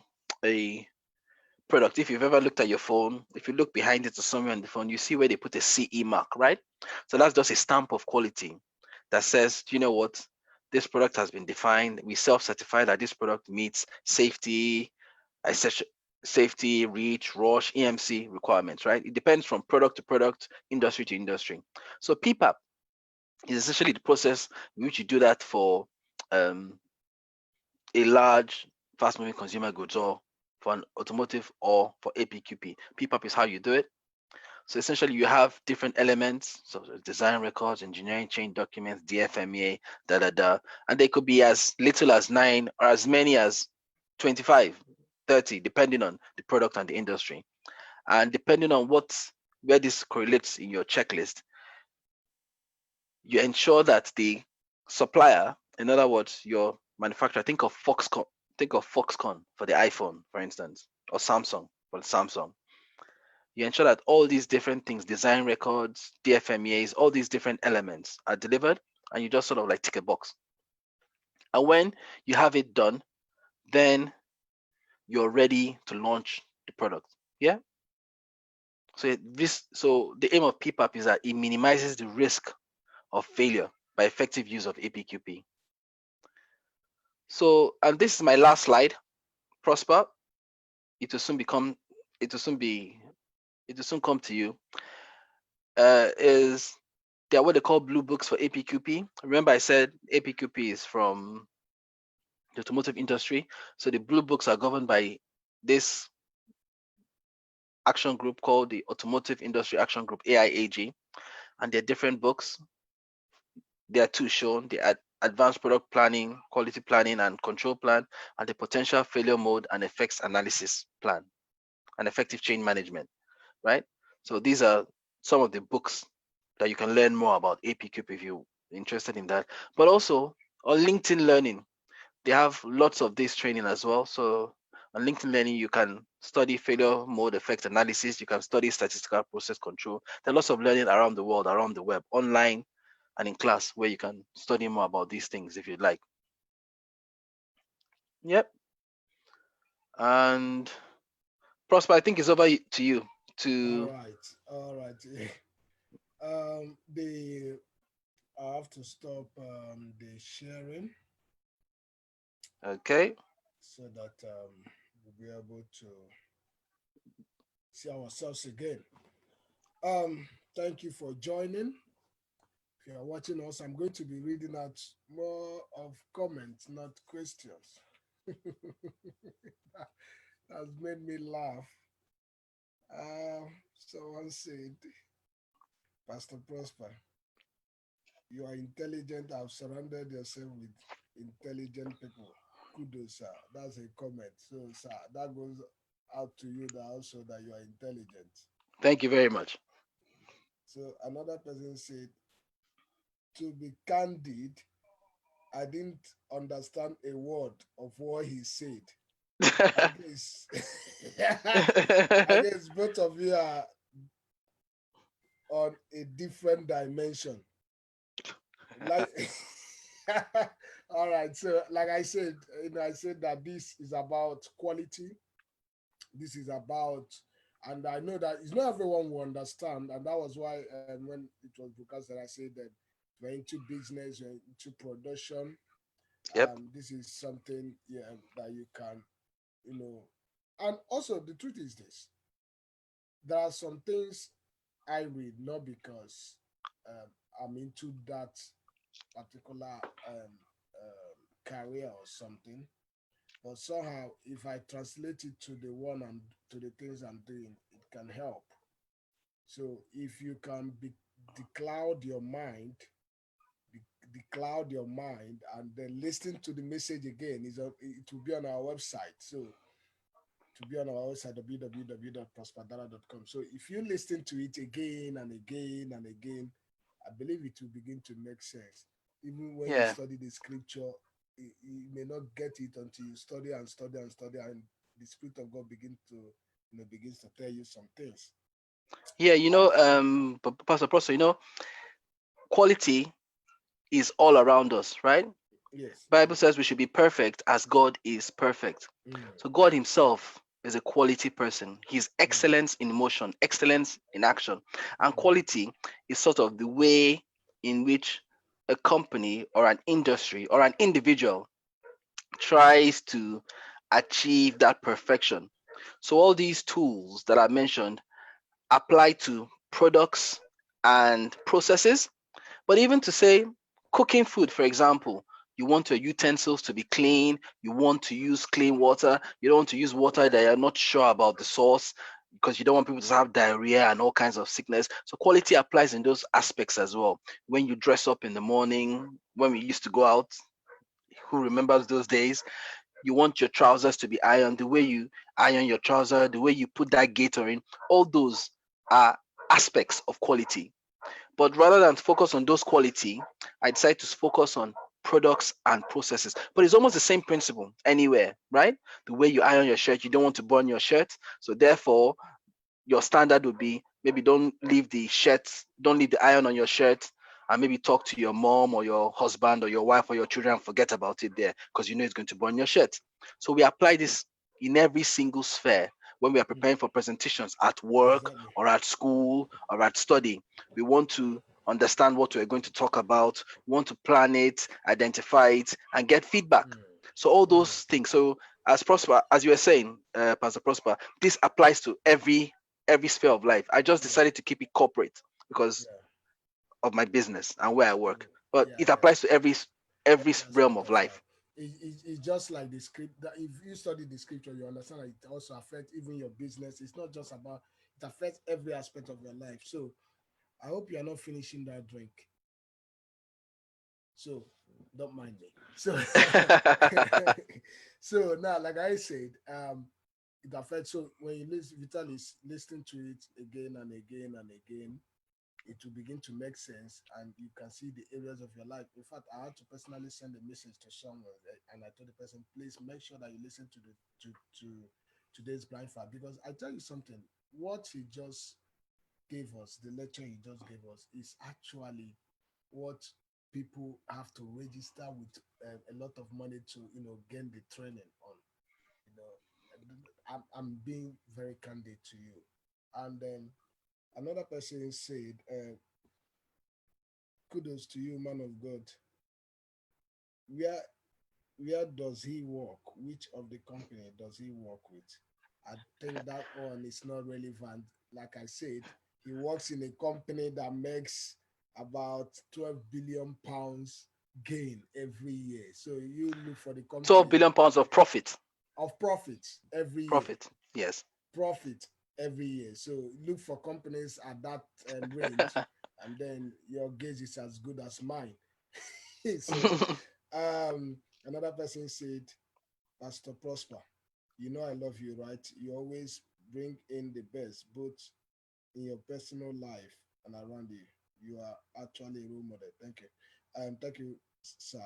product, if you've ever looked at your phone, if you look behind it or somewhere on the phone, you see where they put a CE mark, right? So that's just a stamp of quality that says, you know what, this product has been defined. We self-certify that this product meets safety, reach, ROSH, EMC requirements, right? It depends from product to product, industry to industry. So PPAP It's essentially the process in which you do that for um, a large, fast-moving consumer goods, or for an automotive, or for APQP. PPAP is how you do it. So essentially, you have different elements, so design records, engineering change documents, DFMEA, and they could be as little as 9 or as many as 25, 30, depending on the product and the industry. And depending on where this correlates in your checklist, you ensure that the supplier, in other words, your manufacturer, think of Foxconn for the iPhone, for instance, or Samsung for the Samsung. You ensure that all these different things, design records, DFMEAs, all these different elements are delivered, and you just sort of like tick a box. And when you have it done, then you're ready to launch the product. Yeah. So the aim of PPAP is that it minimizes the risk of failure by effective use of APQP. So, and this is my last slide. Prosper, it will soon become, it will soon be, it will soon come to you. Is They are what they call blue books for APQP. Remember, I said APQP is from the automotive industry. So the blue books are governed by this action group called the Automotive Industry Action Group, AIAG, and there are different books. There are two shown: the Advanced Product Planning, Quality Planning and Control Plan, and the Potential Failure Mode and Effects Analysis Plan, and Effective Change Management, right? So these are some of the books that you can learn more about APQP if you're interested in that. But also on LinkedIn Learning, they have lots of this training as well. So on LinkedIn Learning, you can study failure mode effect analysis. You can study statistical process control. There are lots of learning around the world, around the web, online and in class, where you can study more about these things if you'd like. Yep. And Prosper, I think it's over to you All to. right, all right. The I have to stop the sharing Okay. so that we'll be able to see ourselves again. Thank you for joining. If you are watching us, I'm going to be reading out more of comments, not questions. That has made me laugh. Someone said, Pastor Prosper, you are intelligent. I've surrounded yourself with intelligent people. Kudos, sir. That's a comment. So, sir, that goes out to you that also that you are intelligent. Thank you very much. So another person said, to be candid, I didn't understand a word of what he said. I guess I guess both of you are on a different dimension. Like all right, so like I said, I said that this is about quality. This is about, and I know that it's not everyone will understand, and that was why when it was broadcast that I said that we're into business, we're into production. Yep. This is something, yeah, that you can, you know, and also the truth is this: there are some things I read not because I'm into that particular career or something, but somehow if I translate it to the one and to the things I'm doing, it can help. So if you can decloud your mind, decloud your mind, and then listen to the message again, it will be on our website. So to be on our website, www.prosperdara.com. So if you listen to it again and again and again, I believe it will begin to make sense. Even when you Yeah. study the scripture, you may not get it until you study and study and study, and the Spirit of God begins to tell you some things. Yeah. Pastor Prosper, quality is all around us, right? Yes. Bible says we should be perfect as God is perfect. Mm, So God himself is a quality person. He's mm, excellence in motion, excellence in action. And mm, quality is sort of the way in which a company or an industry or an individual tries to achieve that perfection. So all these tools that I mentioned apply to products and processes, But even to say cooking food, for example, you want your utensils to be clean, you want to use clean water, you don't want to use water that you're not sure about the source because you don't want people to have diarrhea and all kinds of sickness. So quality applies in those aspects as well. When you dress up in the morning, when we used to go out, who remembers those days? You want your trousers to be ironed, the way you iron your trouser, the way you put that gaiter in, all those are aspects of quality. But rather than focus on those quality, I decided to focus on products and processes. But it's almost the same principle anywhere, right? The way you iron your shirt, you don't want to burn your shirt. So therefore, your standard would be maybe don't leave the iron on your shirt, and maybe talk to your mom or your husband or your wife or your children and forget about it there because you know it's going to burn your shirt. So we apply this in every single sphere when we are Mm. preparing for presentations at work Exactly. or at school or at study. We want to understand what we're going to talk about, we want to plan it, identify it, and get feedback. Mm. So all Mm. those things. So as Prosper, as you were saying, Pastor Prosper, this applies to every sphere of life. I just Yeah. decided to keep it corporate because Yeah. of my business and where I Mm. work. But Yeah. it Yeah. applies to every Every realm aspect of of life. life. It's just like the script that if you study the scripture, you understand that it also affects even your business. It's not just about it affects every aspect of your life. So I hope you are not finishing that drink. So don't mind me. So so now, like I said, it affects. So when you listen, Vital is listening to it again and again and again, it will begin to make sense, and you can see the areas of your life. In fact, I had to personally send a message to someone, and I told the person, please make sure that you listen to the to today's blind fact, because I tell you something, what he just gave us, the lecture he just gave us, is actually what people have to register with a lot of money to gain the training on. You know, I'm being very candid to you, and then another person said, kudos to you, man of God. Where where does he work? Which of the company does he work with? I think that one is not relevant. Like I said, he works in a company that makes about 12 billion pounds gain every year. So you look for the 12 company billion pounds of profit. of profits every year. Profit. Yes. Profit every year. So look for companies at that range, and then your gauge is as good as mine. So another person said, Pastor Prosper, you know I love you, right? You always bring in the best, both in your personal life and around you. You are actually a role model. Thank you. Thank you, sir.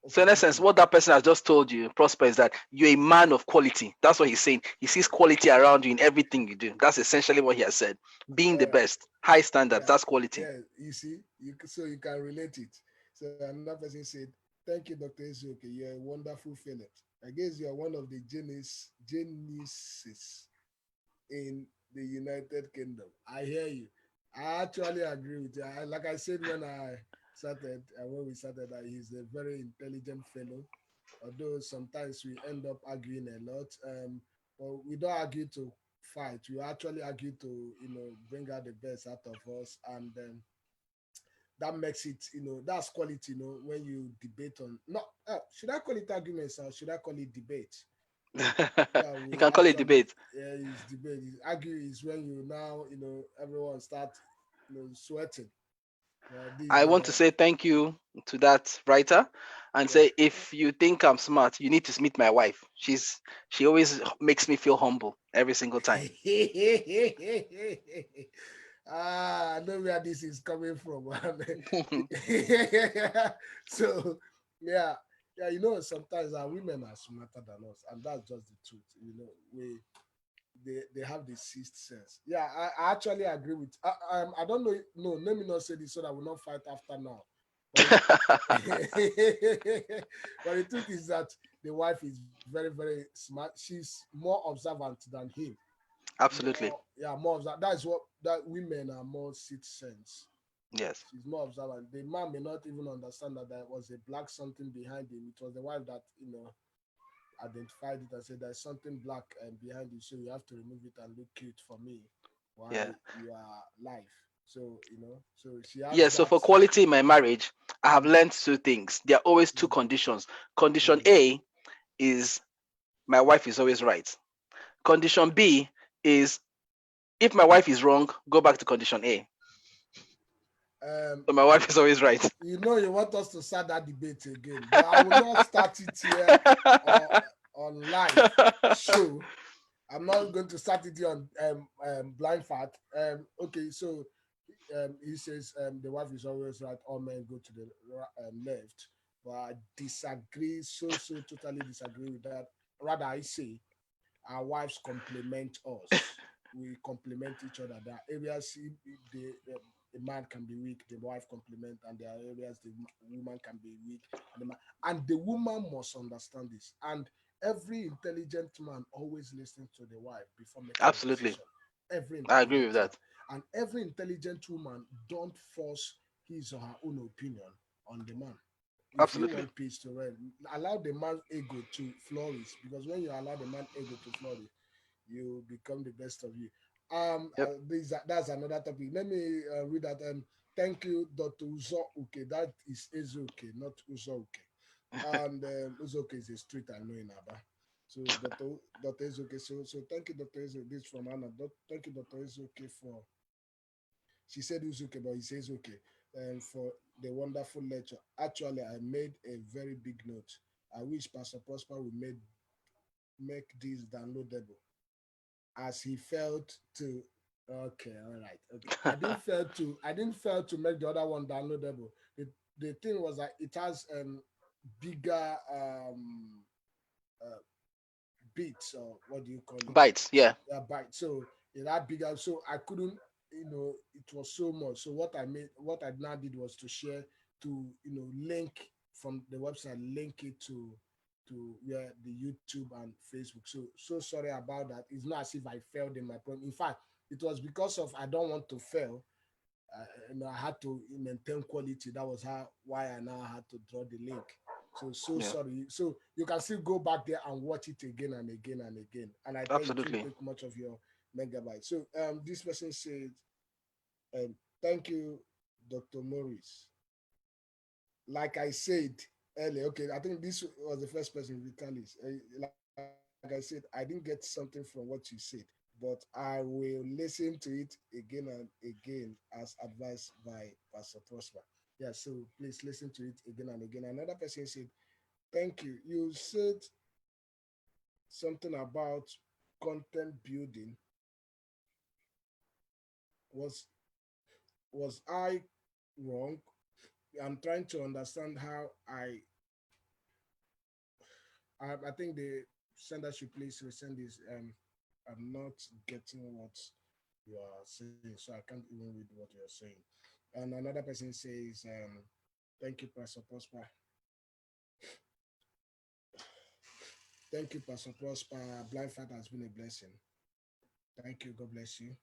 So Okay, in thank essence, you. what that person has just told you, Prosper, is that you're a man of quality. That's what he's saying. He sees quality around you in everything you do. That's essentially what he has said. Being the Uh, best, high standards, yeah, that's quality. yeah. You see, so you can relate it. So another person said, "Thank you, Doctor Ezeoke. You're a wonderful fellow. I guess you are one of the geniuses in the United Kingdom." I hear you. I actually agree with you. Like I said when we started, that he's a very intelligent fellow. Although sometimes we end up arguing a lot, but we don't argue to fight. We actually argue to bring out the best out of us, and that makes it, that's quality. When you debate on, no, should I call it arguments or should I call it debate? Yeah, You we can call it actually, debate. yeah, it's debate. Argue is when you now, everyone start, sweating. This I want to say thank you to that writer and yeah. say if you think I'm smart, you need to meet my wife. She always makes me feel humble every single time. I know where this is coming from. So yeah, yeah, sometimes our women are smarter than us, and that's just the truth. They have the sixth sense. Yeah, I actually agree with. I don't know. No, let me not say this so that we'll not fight after now. But but the truth is that the wife is very, very smart. She's more observant than him. Absolutely. Yeah, more observant. That's what that women are more sixth sense. Yes. She's more observant. The man may not even understand that there was a black something behind him. It was the wife that identified it and said there's something black behind you, so you have to remove it and look cute for me while Yeah. you are live. So so she has Yeah, so that. for quality in my marriage, I have Mm, learned two things. There are always two mm, conditions. Condition mm. A is my wife is always right. Condition B is if my wife is wrong, go back to condition A. Um, So my wife is always right. you want us to start that debate again, but I will not start it here on live show. I'm not going to start it here on blind fact. Okay, so he says the wife is always right. All men go to the left, but I disagree. Totally disagree with that. Rather, I say our wives complement us. We complement each other. There are areas the man can be weak, the wife complement, and there are areas the woman can be weak, and the woman must understand this. And every intelligent man always listens to the wife before making a Absolutely. decision. Every I agree intelligent with man, that. and every intelligent woman don't force his or her own opinion on the man. If you Absolutely. want peace to reign, allow the man's ego to flourish, because when you allow the man's ego to flourish, you become the best of you. Yep. That's another topic. Let me read that. Thank you, Dr. Uzoke. That is Ezeoke, not Uzoke. And Uzoke is a street I know in Aba. So Dr. Ezeoke. So thank you, Dr. Ezeoke. This is from Anna. Thank you, Dr. Ezeoke, for, she said Uzoke, but he says okay. For the wonderful lecture. Actually, I made a very big note. I wish Pastor Prosper would make this downloadable, as he felt to, okay, all right, okay, I didn't fail to make the other one downloadable. The thing was that it has bigger uh, bits, or what do you call it, Bites. Yeah. bytes. So it had bigger, so I couldn't, it was so much. So what I now did was to share, to link from the website, link it to where the YouTube and Facebook. So sorry about that. It's not as if I failed in my problem. In fact, it was because of I don't want to fail. I had to maintain quality. That was why I now had to draw the link. So Yeah. sorry. So you can still go back there and watch it again and again and again. And I tell you, it won't Absolutely. take much of your megabyte. So this person said, um, thank you, Dr. Morris. Like I said earlier, okay, I think this was the first person, Vitalis. Like I said, I didn't get something from what you said, but I will listen to it again and again as advised by Pastor Prosper. Yeah, so please listen to it again and again. Another person said, thank you. You said something about content building. Was I wrong? I'm trying to understand how I think the sender should please resend this. I'm not getting what you are saying, so I can't even read what you're saying. And another person says, thank you, Pastor Prosper. Thank you, Pastor Prosper. Blind Fight has been a blessing. Thank you. God bless you.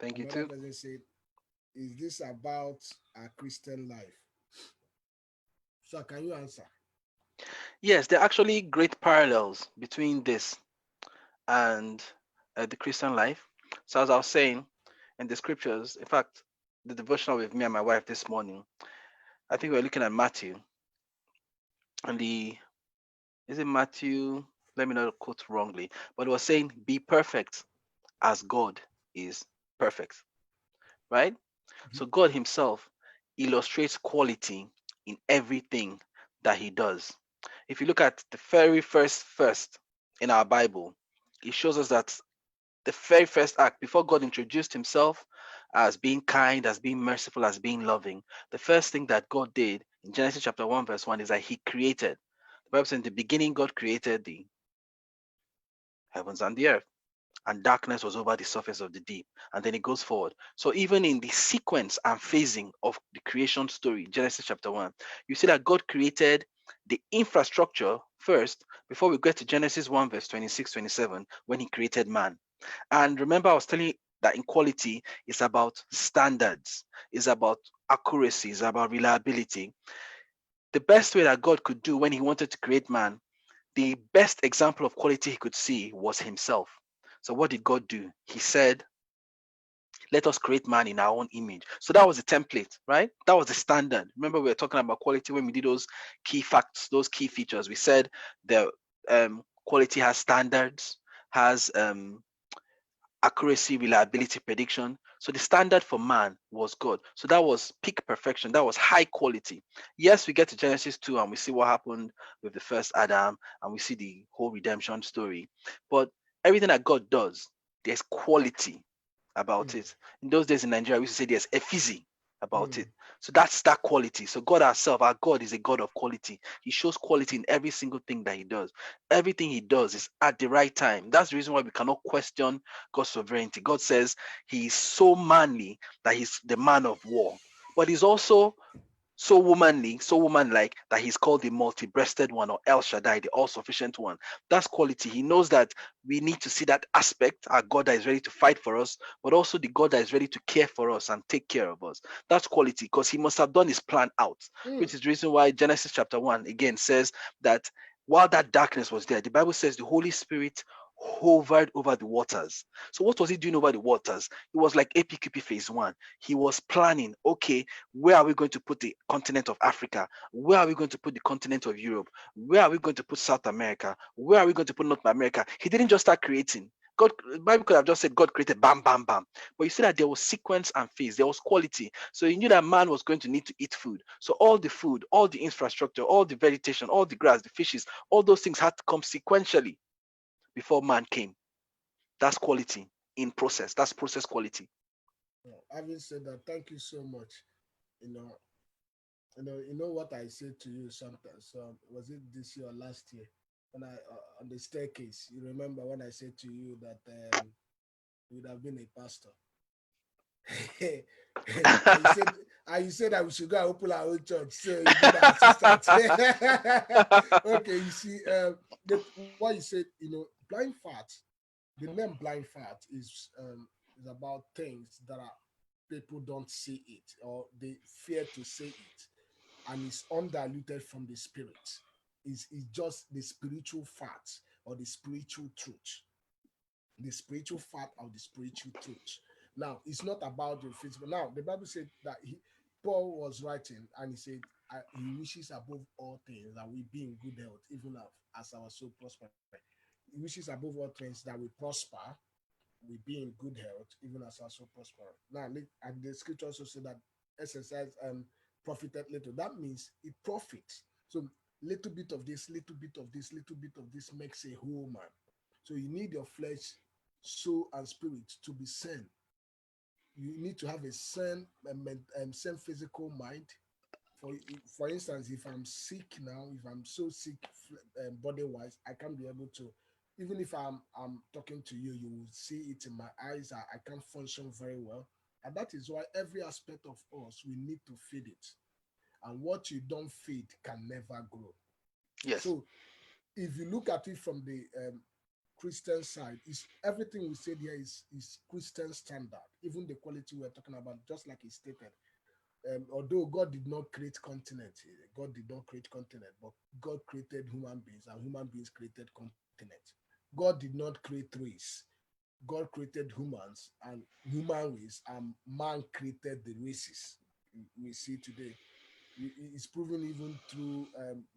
Thank you Another too. person said, is this about a Christian life? So can you answer? Yes, there are actually great parallels between this and the Christian life. So as I was saying in the scriptures, in fact, the devotional with me and my wife this morning, I think we are looking at Matthew, and the is it Matthew? Let me not quote wrongly, but it was saying, "Be perfect as God is perfect." Right? So God Himself illustrates quality in everything that He does. If you look at the very first in our Bible, it shows us that the very first act, before God introduced Himself as being kind, as being merciful, as being loving, the first thing that God did in Genesis chapter 1, verse 1 is that He created. The Bible says, in the beginning, God created the heavens and the earth, and darkness was over the surface of the deep. And then it goes forward. So even in the sequence and phasing of the creation story, Genesis chapter 1, you see that God created the infrastructure first before we get to Genesis 1, verse 26, 27, when He created man. And remember, I was telling you that in quality, it's about standards, it's about accuracy, it's about reliability. The best way that God could do when He wanted to create man, the best example of quality He could see was Himself. So what did God do? He said, Let us create man in our own image. So that was the template, right? That was the standard. Remember, we were talking about quality when we did those key facts, those key features. We said the quality has standards, has accuracy, reliability, prediction. So the standard for man was God. So that was peak perfection. That was high quality. Yes, we get to Genesis 2 and we see what happened with the first Adam and we see the whole redemption story. But everything that God does, there's quality about Mm, it. In those days in Nigeria, we used to say there's effigy about mm, it. So that's that quality. So God ourselves, our God is a God of quality. He shows quality in every single thing that he does. Everything he does is at the right time. That's the reason why we cannot question God's sovereignty. God says he is so manly that he's the man of war, but he's also so womanly, so woman-like that he's called the multi-breasted one or El Shaddai, the all-sufficient one. That's quality. He knows that we need to see that aspect, our God that is ready to fight for us, but also the God that is ready to care for us and take care of us. That's quality because he must have done his plan out, mm. which is the reason why Genesis chapter 1 again says that while that darkness was there, the Bible says the Holy Spirit hovered over the waters. So what was he doing over the waters? It was like APQP phase 1. He was planning, okay, where are we going to put the continent of Africa? Where are we going to put the continent of Europe? Where are we going to put South America? Where are we going to put North America? He didn't just start creating. God, the Bible could have just said God created bam, bam, bam. But you see that there was sequence and phase, there was quality. So he knew that man was going to need to eat food. So all the food, all the infrastructure, all the vegetation, all the grass, the fishes, all those things had to come sequentially before man came. That's quality in process. That's process quality. Having said that, thank you so much. You know, you know what I said to you sometimes. Was it this year or last year when I on the staircase? You remember when I said to you that you would have been a pastor, and you said that we should go and open our own church. So you be my assistant. Okay, you see, what you said, blind fat. The name blind fat is about things that are people don't see it or they fear to say it, and it's undiluted from the spirit. Is just the spiritual fat or the spiritual truth, the spiritual fat of the spiritual truth. Now, it's not about the physical. Now, the Bible said that Paul was writing and he said, he wishes above all things that we be in good health, even as our soul prosper. He wishes above all things that we prosper, we be in good health, even as our soul prosper. Now, and the scripture also said that exercise profited little. That means it profits. So little bit of this, little bit of this, little bit of this makes a whole man. So you need your flesh, soul, and spirit to be sane. You need to have a sane physical mind. For instance, if I'm sick now, if I'm so sick body wise, I can't be able to. Even if I'm talking to you, you will see it in my eyes. I can't function very well, and that is why every aspect of us we need to feed it. And what you don't feed can never grow. Yes. So if you look at it from the Christian side, is everything we said here is Christian standard. Even the quality we're talking about, just like he stated. Although God did not create continent, God did not create continent, but God created human beings, and human beings created continent. God did not create race. God created humans and human race, and man created the races we see today. It's proven even through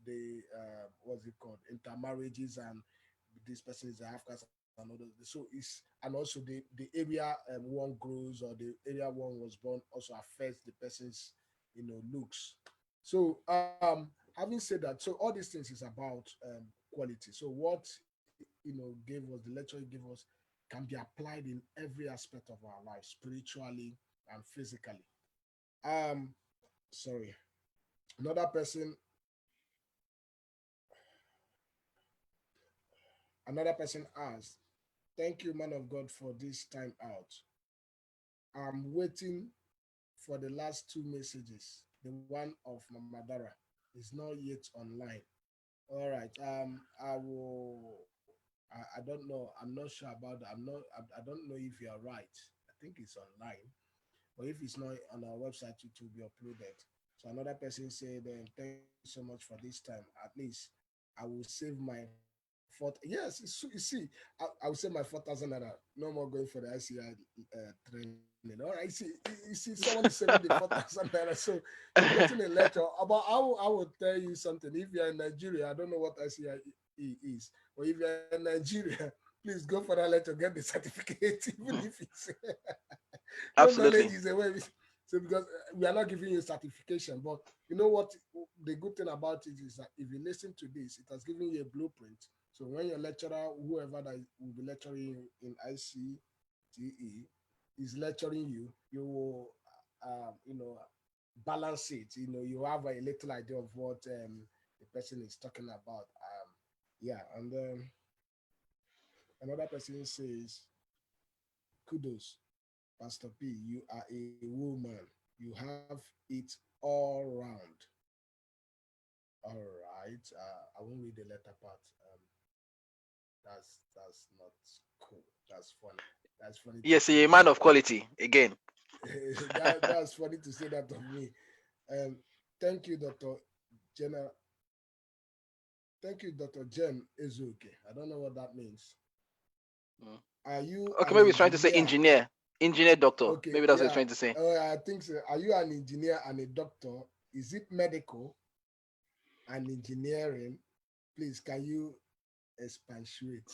the what's it called, intermarriages, and this person is a half caste and others. So it's, and also the area one grows or the area one was born also affects the person's looks. So having said that, so all these things is about quality. So what gave us, the lecture he gave us, can be applied in every aspect of our life, spiritually and physically. um Sorry, another person asked, thank you, man of God, for this time out. I'm waiting for the last two messages. The one of Mamadara is not yet online. All right. I will. I don't know. I'm not sure about that. I don't know if you are right. I think it's online, but if it's not on our website, it will be uploaded. So another person said, "Thank you so much for this time. At least I will save my Yes, you see, I would say my 4,000 naira. No more going for the ICI training. All right, you see, someone is saving the 4,000 naira. So you're getting a lecture about. I will tell you something. If you're in Nigeria, I don't know what ICI is, or if you're in Nigeria, please go for that lecture, get the certificate, even if it's no knowledge Absolutely. is a way. So because we are not giving you a certification, but you know what? The good thing about it is that if you listen to this, it has given you a blueprint. So when your lecturer, whoever that will be lecturing you in ICTE, is lecturing you, you will, balance it. You have a little idea of what the person is talking about. Yeah, and another person says, "Kudos, Pastor P. You are a woman. You have it all round." All right. I won't read the letter part. That's not cool. That's funny. That's funny to Yes, say you're a that. man of quality again. That's funny to say that of me. Um, thank you, Doctor Jenna. Thank you, Doctor Jen Ezeoke. I don't know what that means. Mm. Are you Okay, an maybe he's trying to say engineer? engineer, engineer doctor. Okay, Maybe that's what he's yeah. trying to say. I think so. Are you an engineer and a doctor? Is it medical and engineering? Please, can you expatiate?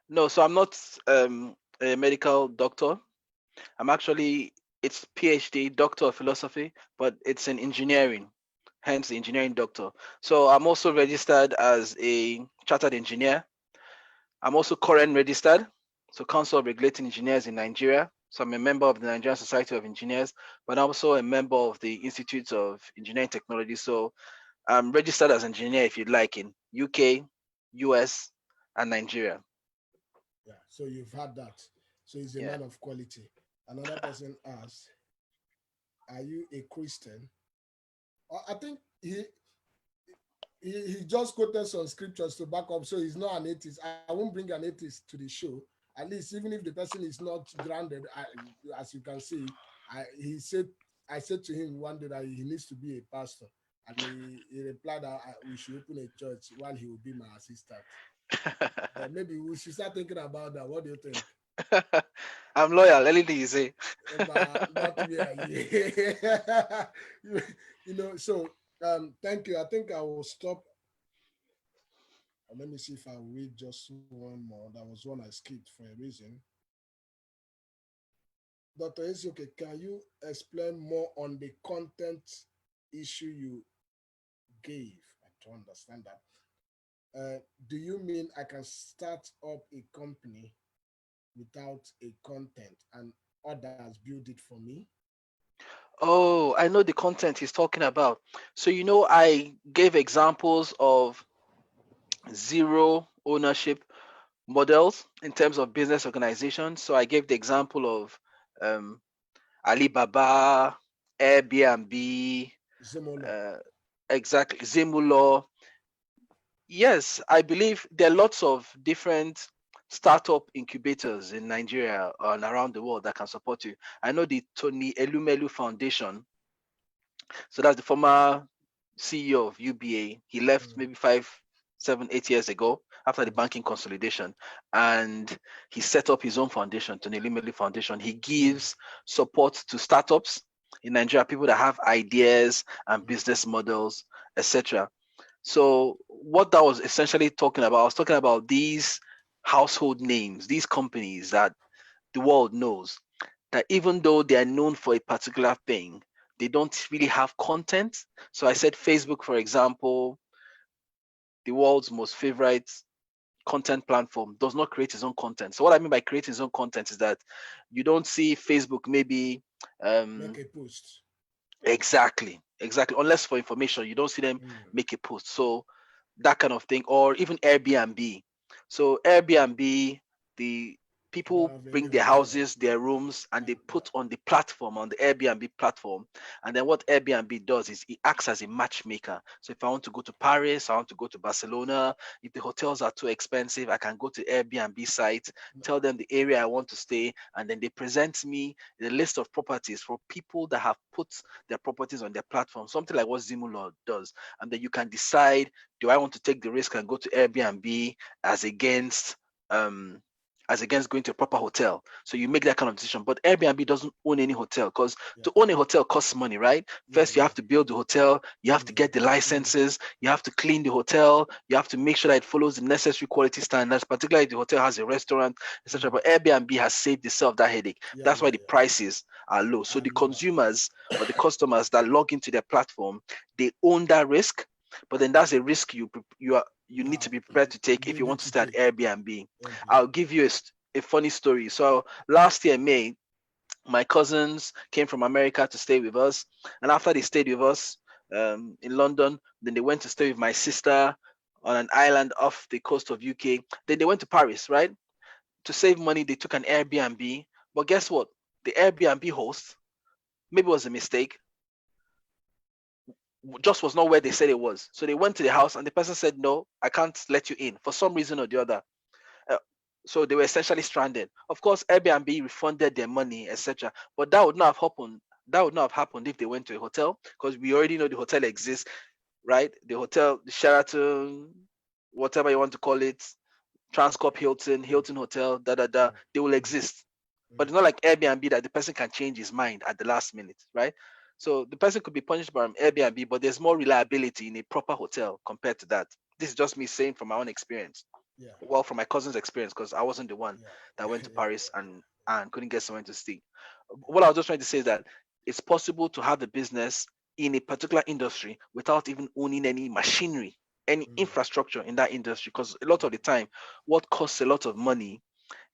No, so I'm not a medical doctor. I'm actually it's PhD, Doctor of Philosophy, but it's in engineering, hence the engineering doctor. So I'm also registered as a chartered engineer. I'm also current registered, so Council of Regulating Engineers in Nigeria. So I'm a member of the Nigerian Society of Engineers, but I'm also a member of the Institute of Engineering Technology. So I'm registered as engineer, if you'd like, in UK, US, and Nigeria. Yeah, so you've had that. So he's a Yeah. man of quality. Another person asked, "Are you a Christian?" I think he just quoted some scriptures to back up, so he's not an atheist. I won't bring an atheist to the show. At least, even if the person is not grounded, as you can see, I said to him one day that he needs to be a pastor, and he replied that we should open a church while he will be my assistant. Then maybe we should start thinking about that. What do you think? I'm loyal. Anything you say. But not me and you. So thank you. I think I will stop. Let me see if I read just one more. That was one I skipped for a reason. Dr. Ezeoke, can you explain more on the content issue you gave? I don't understand that. Do you mean I can start up a company without a content and others build it for me? Oh, I know the content he's talking about. So, I gave examples of zero ownership models in terms of business organization. So, I gave the example of um, Alibaba, Airbnb, Zomolo. uh, exactly, Zimulo. Yes, I believe there are lots of different startup incubators in Nigeria and around the world that can support you. I know the Tony Elumelu Foundation. So that's the former CEO of UBA. He left Mm, maybe 5, 7, 8 years ago after the mm, banking consolidation, and he set up his own foundation, Tony Elumelu Foundation. He mm, gives support to startups in Nigeria, people that have ideas and mm, business models, etc. So what that was essentially talking about, I was talking about these household names, these companies that the world knows, that even though they are known for a particular thing, they don't really have content. So I said Facebook, for example, the world's most favorite content platform, does not create its own content. So what I mean by creating its own content is that you don't see Facebook maybe make um a post. exactly unless for information, you don't see them Mm, make a post. So that kind of thing, or even Airbnb. So Airbnb, the People Have bring any their hotel. houses, their rooms, and they Yeah. put on the platform, on the Airbnb platform. And then what Airbnb does is it acts as a matchmaker. So if I want to go to Paris, I want to go to Barcelona, if the hotels are too expensive, I can go to Airbnb site, tell them the area I want to stay, and then they present me the list of properties for people that have put their properties on their platform, something like what Zimulon does. And then you can decide, do I want to take the risk and go to Airbnb as against um going to a proper hotel. So you make that kind of decision. But Airbnb doesn't own any hotel, because Yeah. to own a hotel costs money, right? Yeah. First, you have to build the hotel, you have to get the licenses, you have to clean the hotel, you have to make sure that it follows the necessary quality standards, particularly if the hotel has a restaurant, etc. But Airbnb has saved itself that headache. Yeah. That's why Yeah. the Yeah. prices are low. So Are the lower. consumers or the customers that log into their platform, they own that risk. But then that's a risk you need to be prepared to take if you Ready want to to start take. Airbnb. Airbnb. I'll give you a funny story. So last year, May, my cousins came from America to stay with us. And after they stayed with us in London, then they went to stay with my sister on an island off the coast of UK. Then they went to Paris, right? To save money, they took an Airbnb. But guess what? The Airbnb host, maybe it was a mistake, just was not where they said it was. So they went to the house and the person said, no, I can't let you in for some reason or the other. Uh, so they were essentially stranded. Of course, Airbnb refunded their money, etc. But that would not have happened. That would not have happened if they went to a hotel, because we already know the hotel exists, right? The hotel, the Sheraton, whatever you want to call it, Transcorp Hilton, Hilton Hotel, they will exist. But it's not like Airbnb that the person can change his mind at the last minute, right? So the person could be punished by Airbnb, but there's more reliability in a proper hotel compared to that. This is just me saying from my own experience. Yeah. Well, from my cousin's experience, because I wasn't the one Yeah. that went to Yeah. Paris and couldn't get someone to stay. What I was just trying to say is that it's possible to have a business in a particular industry without even owning any machinery, any infrastructure in that industry. Because a lot of the time, what costs a lot of money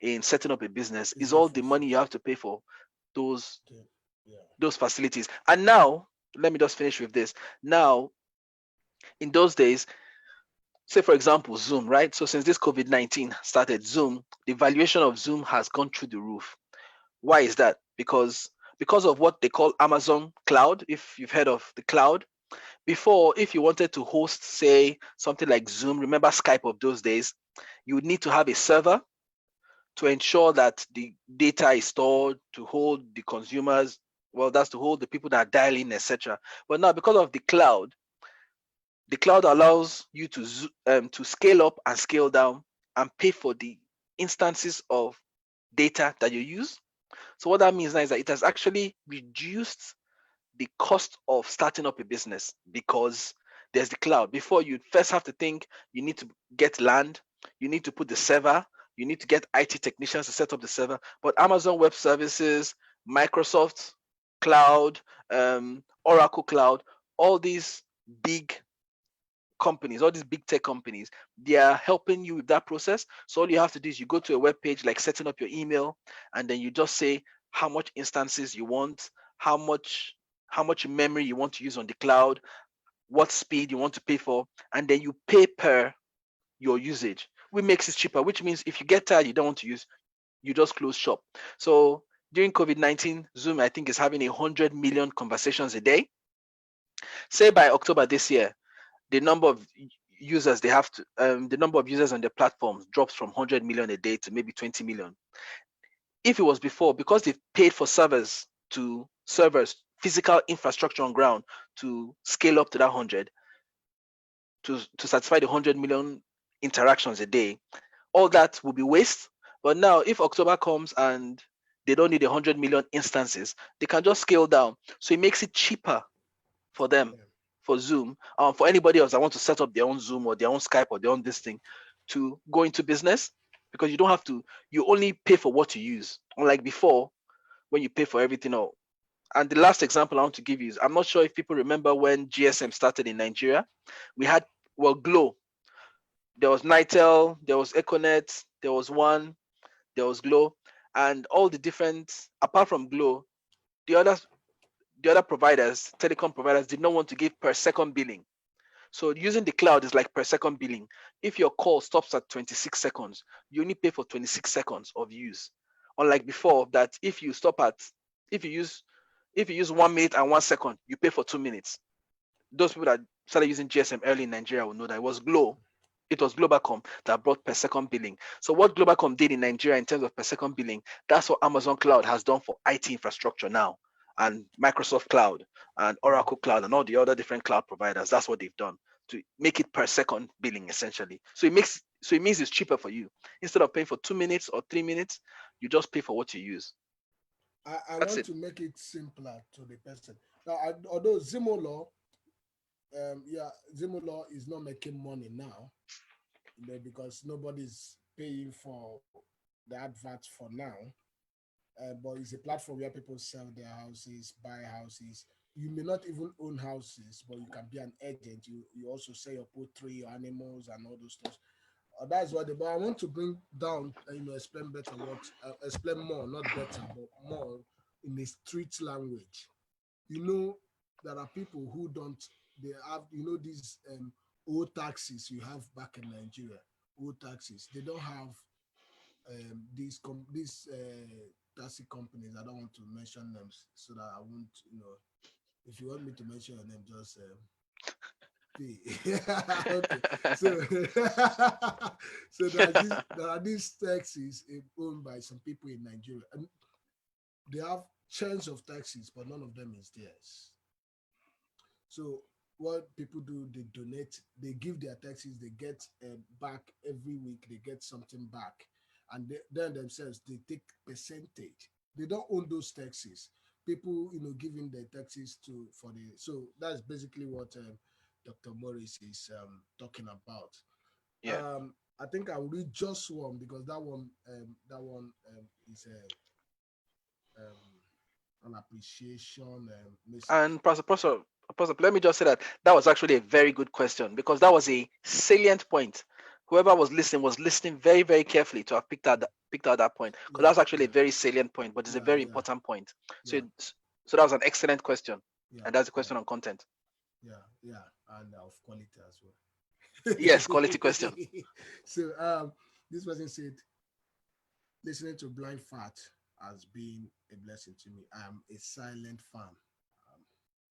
in setting up a business Is is all the money you infrastructure. have to pay for those Yeah. those facilities. And now, let me just finish with this. Now, in those days, say for example, Zoom, right? So since this COVID-19 started, Zoom, the valuation of Zoom has gone through the roof. Why is that? Because of what they call Amazon Cloud. If you've heard of the cloud, before, if you wanted to host, say, something like Zoom, remember Skype of those days, you would need to have a server to ensure that the data is stored, to hold the consumers, well, that's to hold the people that are dialing, etc. But now, because of the cloud allows you to scale up and scale down and pay for the instances of data that you use. So what that means now is that it has actually reduced the cost of starting up a business, because there's the cloud. Before, you first have to think, you need to get land, you need to put the server, you need to get IT technicians to set up the server. But Amazon Web Services, Microsoft Cloud, Oracle Cloud, all these big companies, all these big tech companies, they are helping you with that process. So all you have to do is you go to a web page like setting up your email, and then you just say how much instances you want, how much memory you want to use on the cloud, what speed you want to pay for, and then you pay per your usage, which makes it cheaper. Which means if you get tired, you don't want to use, you just close shop. So during COVID-19, Zoom, I think, is having 100 million conversations a day. Say by October this year, the number of users they have to the number of users on the platforms drops from 100 million a day to maybe 20 million. If it was before, because they've paid for servers, physical infrastructure on ground to scale up to that 100, to satisfy the 100 million interactions a day, all that will be waste. But now, if October comes and they don't need 100 million instances, they can just scale down. So it makes it cheaper for them, for Zoom, for anybody else that want to set up their own Zoom or their own Skype or their own this thing, to go into business, because you don't have to, you only pay for what you use. Unlike before, when you pay for everything else. And the last example I want to give you is, I'm not sure if people remember when GSM started in Nigeria. We had, well, Glow. There was Nitel, there was Econet, there was One, there was Glow, and all the different, apart from Glow, the other providers, telecom providers, did not want to give per second billing. So using the cloud is like per second billing. If your call stops at 26 seconds, you only pay for 26 seconds of use. Unlike before, that if you use if you use 1 minute and 1 second, you pay for 2 minutes. Those people that started using GSM early in Nigeria will know that it was Globacom that brought per second billing. So what Globacom did in Nigeria in terms of per second billing, that's what Amazon Cloud has done for IT infrastructure now, and Microsoft Cloud and Oracle Cloud and all the other different cloud providers. That's what they've done to make it per second billing essentially. So it means it's cheaper for you. Instead of paying for 2 minutes or 3 minutes, you just pay for what you use. I That's want it. to make it simpler to the person. Now, although Zimolo, yeah, Zimolo is not making money now, because nobody's paying for the adverts for now. But it's a platform where people sell their houses, buy houses. You may not even own houses, but you can be an agent. You also sell your poultry, your animals, and all those stuff. That's what. But I want to bring down, explain better explain more, not better, but more in a street language. There are people who don't. They have, these old taxis you have back in Nigeria. Old taxis. They don't have taxi companies. I don't want to mention them so that I won't. If you want me to mention your name, just pay. Okay. So so there are these taxis owned by some people in Nigeria, and they have chains of taxis, but none of them is theirs. So what people do, they donate, they give their taxes, they get back every week, they get something back, and then themselves they take percentage. They don't own those taxes. People, giving their taxes to for the. So that's basically what Dr. Morris is talking about. Yeah. I think I'll read just one because is an appreciation message. And Professor, let me just say that that was actually a very good question because that was a salient point. Whoever was listening very, very carefully to have picked out that point because Yeah, that's actually a yeah, very salient point, but it's a yeah, very yeah, important point. So, yeah, so that was an excellent question, yeah, and that's a yeah. question on content. Yeah, and of quality as well. Yes, quality question. So this person said, listening to Blind Fat has been a blessing to me. I am a silent fan,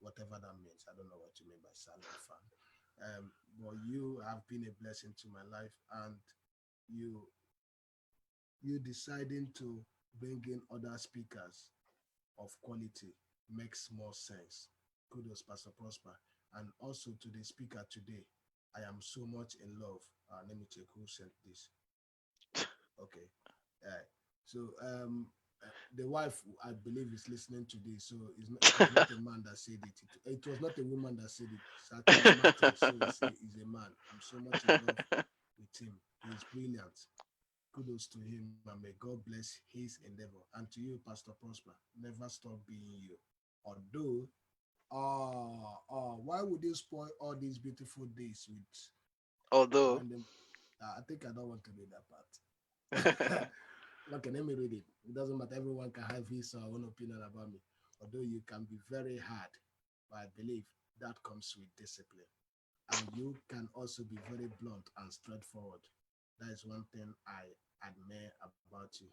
whatever that means. I don't know what you mean by silent fan. But you have been a blessing to my life, and you you deciding to bring in other speakers of quality makes more sense. Kudos, Pastor Prosper. And also to the speaker today, I am so much in love. Let me check who sent this. Okay. So the wife, I believe, is listening to this. So it was not a man that said it. It was not a woman that said it. It's actually Martin. So he's a man. I'm so much in love with him. He's brilliant. Kudos to him, and may God bless his endeavor. And to you, Pastor Prosper, never stop being you. Although, why would you spoil all these beautiful days with Although, random? I think I don't want to read that part. Okay, let me read it. It doesn't matter. Everyone can have his or her own opinion about me. Although you can be very hard, but I believe that comes with discipline. And you can also be very blunt and straightforward. That is one thing I admire about you.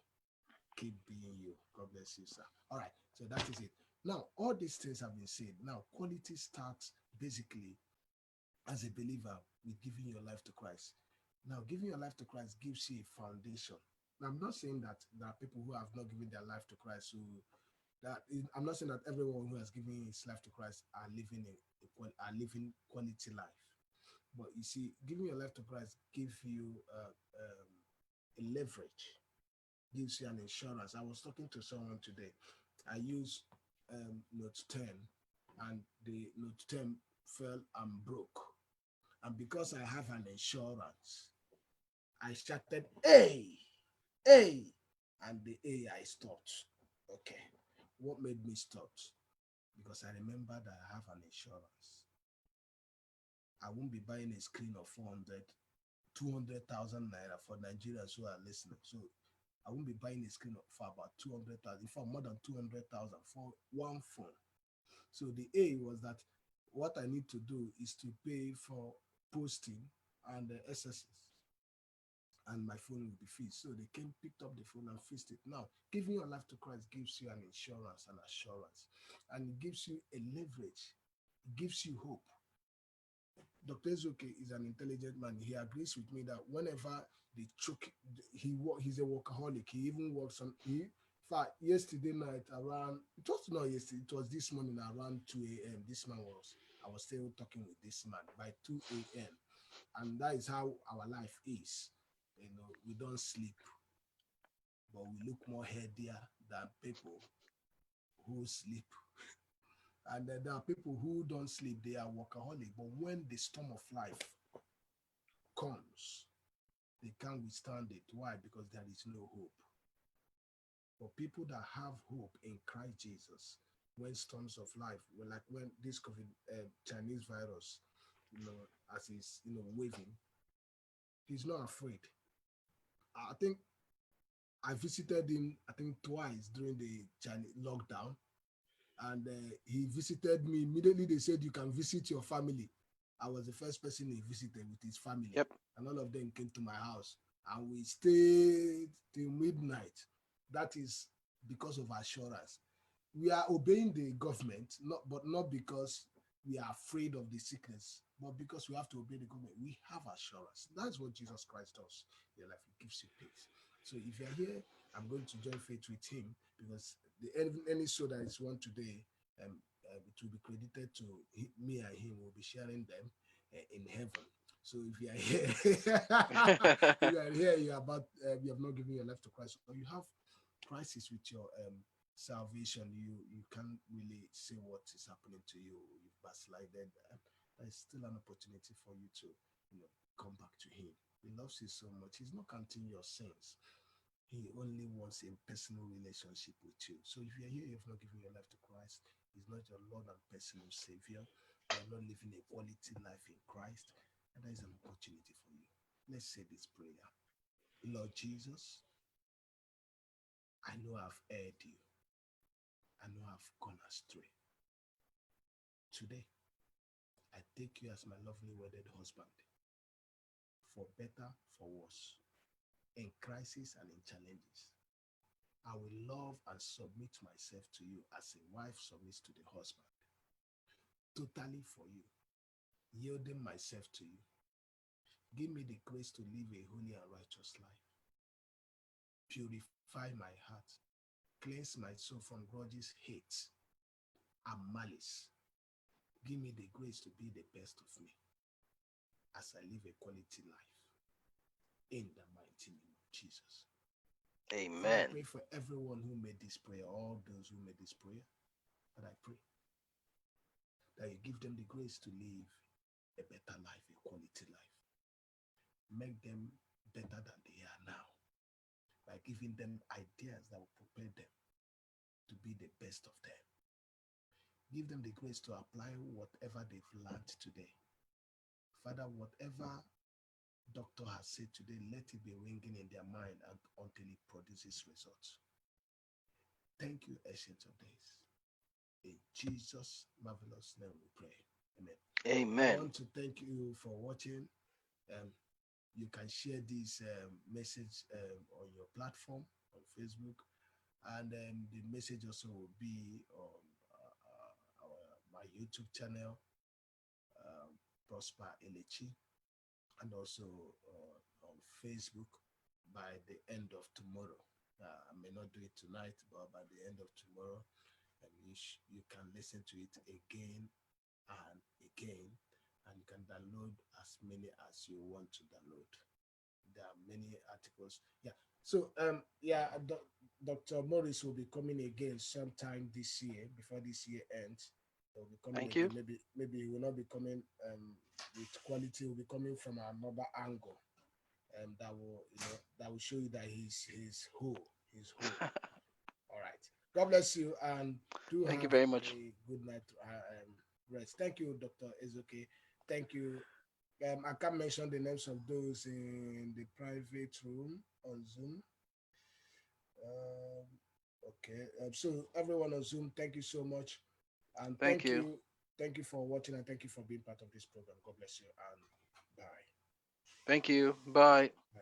Keep being you. God bless you, sir. All right, so that is it. Now, all these things have been said. Now, quality starts basically as a believer with giving your life to Christ. Now, giving your life to Christ gives you a foundation. Now, I'm not saying that there are people who have not given their life to Christ I'm not saying that everyone who has given his life to Christ are living quality life. But you see, giving your life to Christ gives you a leverage, gives you an insurance. I was talking to someone today. I use Note 10, and the Note 10 fell and broke. And because I have an insurance, I shouted, "Hey, hey!" And the AI stopped. Okay. What made me stop? Because I remember that I have an insurance. I won't be buying a screen of 200,000 naira for Nigerians who are listening. So I won't be buying a screen for about 200,000, for more than 200,000 for one phone. So the A was that what I need to do is to pay for posting and the SSS, and my phone will be fixed. So they came, picked up the phone and fixed it. Now, giving your life to Christ gives you an insurance and assurance, and it gives you a leverage. It gives you hope. Dr. Ezeoke is an intelligent man. He agrees with me that whenever they choke, he's a workaholic. He even works on. In fact, yesterday night around, it was not yesterday, it was this morning around 2 a.m. This man was, I was still talking with this man by 2 a.m. And that is how our life is. You know, we don't sleep, but we look more headier than people who sleep. And there are people who don't sleep, they are workaholic. But when the storm of life comes, they can't withstand it. Why? Because there is no hope. But people that have hope in Christ Jesus, when storms of life, like when this COVID Chinese virus, as he's waving, he's not afraid. I think I visited him, I think twice during the Chinese lockdown, and he visited me. Immediately they said you can visit your family. I was the first person he visited with his family. Yep. And all of them came to my house, and we stayed till midnight. That is because of assurance. We are obeying the government, but not because we are afraid of the sickness, but because we have to obey the government. We have assurance. That's what Jesus Christ does. Your life, it gives you peace. So if you're here, I'm going to join faith with him, because any show that is one today, it will be credited to me and him. We'll be sharing them in heaven. So if you are here, if you are here, you have not given your life to Christ, or you have crisis with your salvation, you can't really say what is happening to you. You've backslided. There's still an opportunity for you to, come back to him. He loves you so much. He's not counting your sins. He only wants a personal relationship with you. So if you're here, you've not given your life to Christ, he's not your Lord and personal Savior, you are not living a quality life in Christ, and there is an opportunity for you. Let's say this prayer. Lord Jesus, I know I've erred you. I know I've gone astray. Today, I take you as my lovely wedded husband, for better, for worse, in crisis and in challenges. I will love and submit myself to you as a wife submits to the husband, totally for you, yielding myself to you. Give me the grace to live a holy and righteous life. Purify my heart. Cleanse my soul from grudges, hate, and malice. Give me the grace to be the best of me as I live a quality life. In the mighty name of Jesus. Amen. I pray for everyone who made this prayer, all those who made this prayer, and I pray that you give them the grace to live a better life, a quality life. Make them better than they are now by giving them ideas that will prepare them to be the best of them. Give them the grace to apply whatever they've learned today. Father, whatever doctor has said today, let it be ringing in their mind until it produces results. Thank you, Ancient of Days. In Jesus' marvelous name we pray. Amen. Amen. I want to thank you for watching. You can share this message on your platform, on Facebook, and the message also will be on my YouTube channel, Prosper Elechi, and also on Facebook by the end of tomorrow. I may not do it tonight, but by the end of tomorrow, you can listen to it again and again, and you can download as many as you want to download. There are many articles. Yeah. So Dr. Morris will be coming again sometime this year, before this year ends. He'll be coming Thank again. you. Maybe he will not be coming with quality. He'll be coming from another angle, and that will show you that he's whole. He's whole. All right. God bless you, and do Thank you have very much. a good night rest. Thank you, Dr. Ezeoke. Thank you. I can't mention the names of those in the private room on Zoom. Okay. So everyone on Zoom, thank you so much, and Thank you. Thank you for watching and thank you for being part of this program. God bless you and bye. Thank you. Bye. Bye.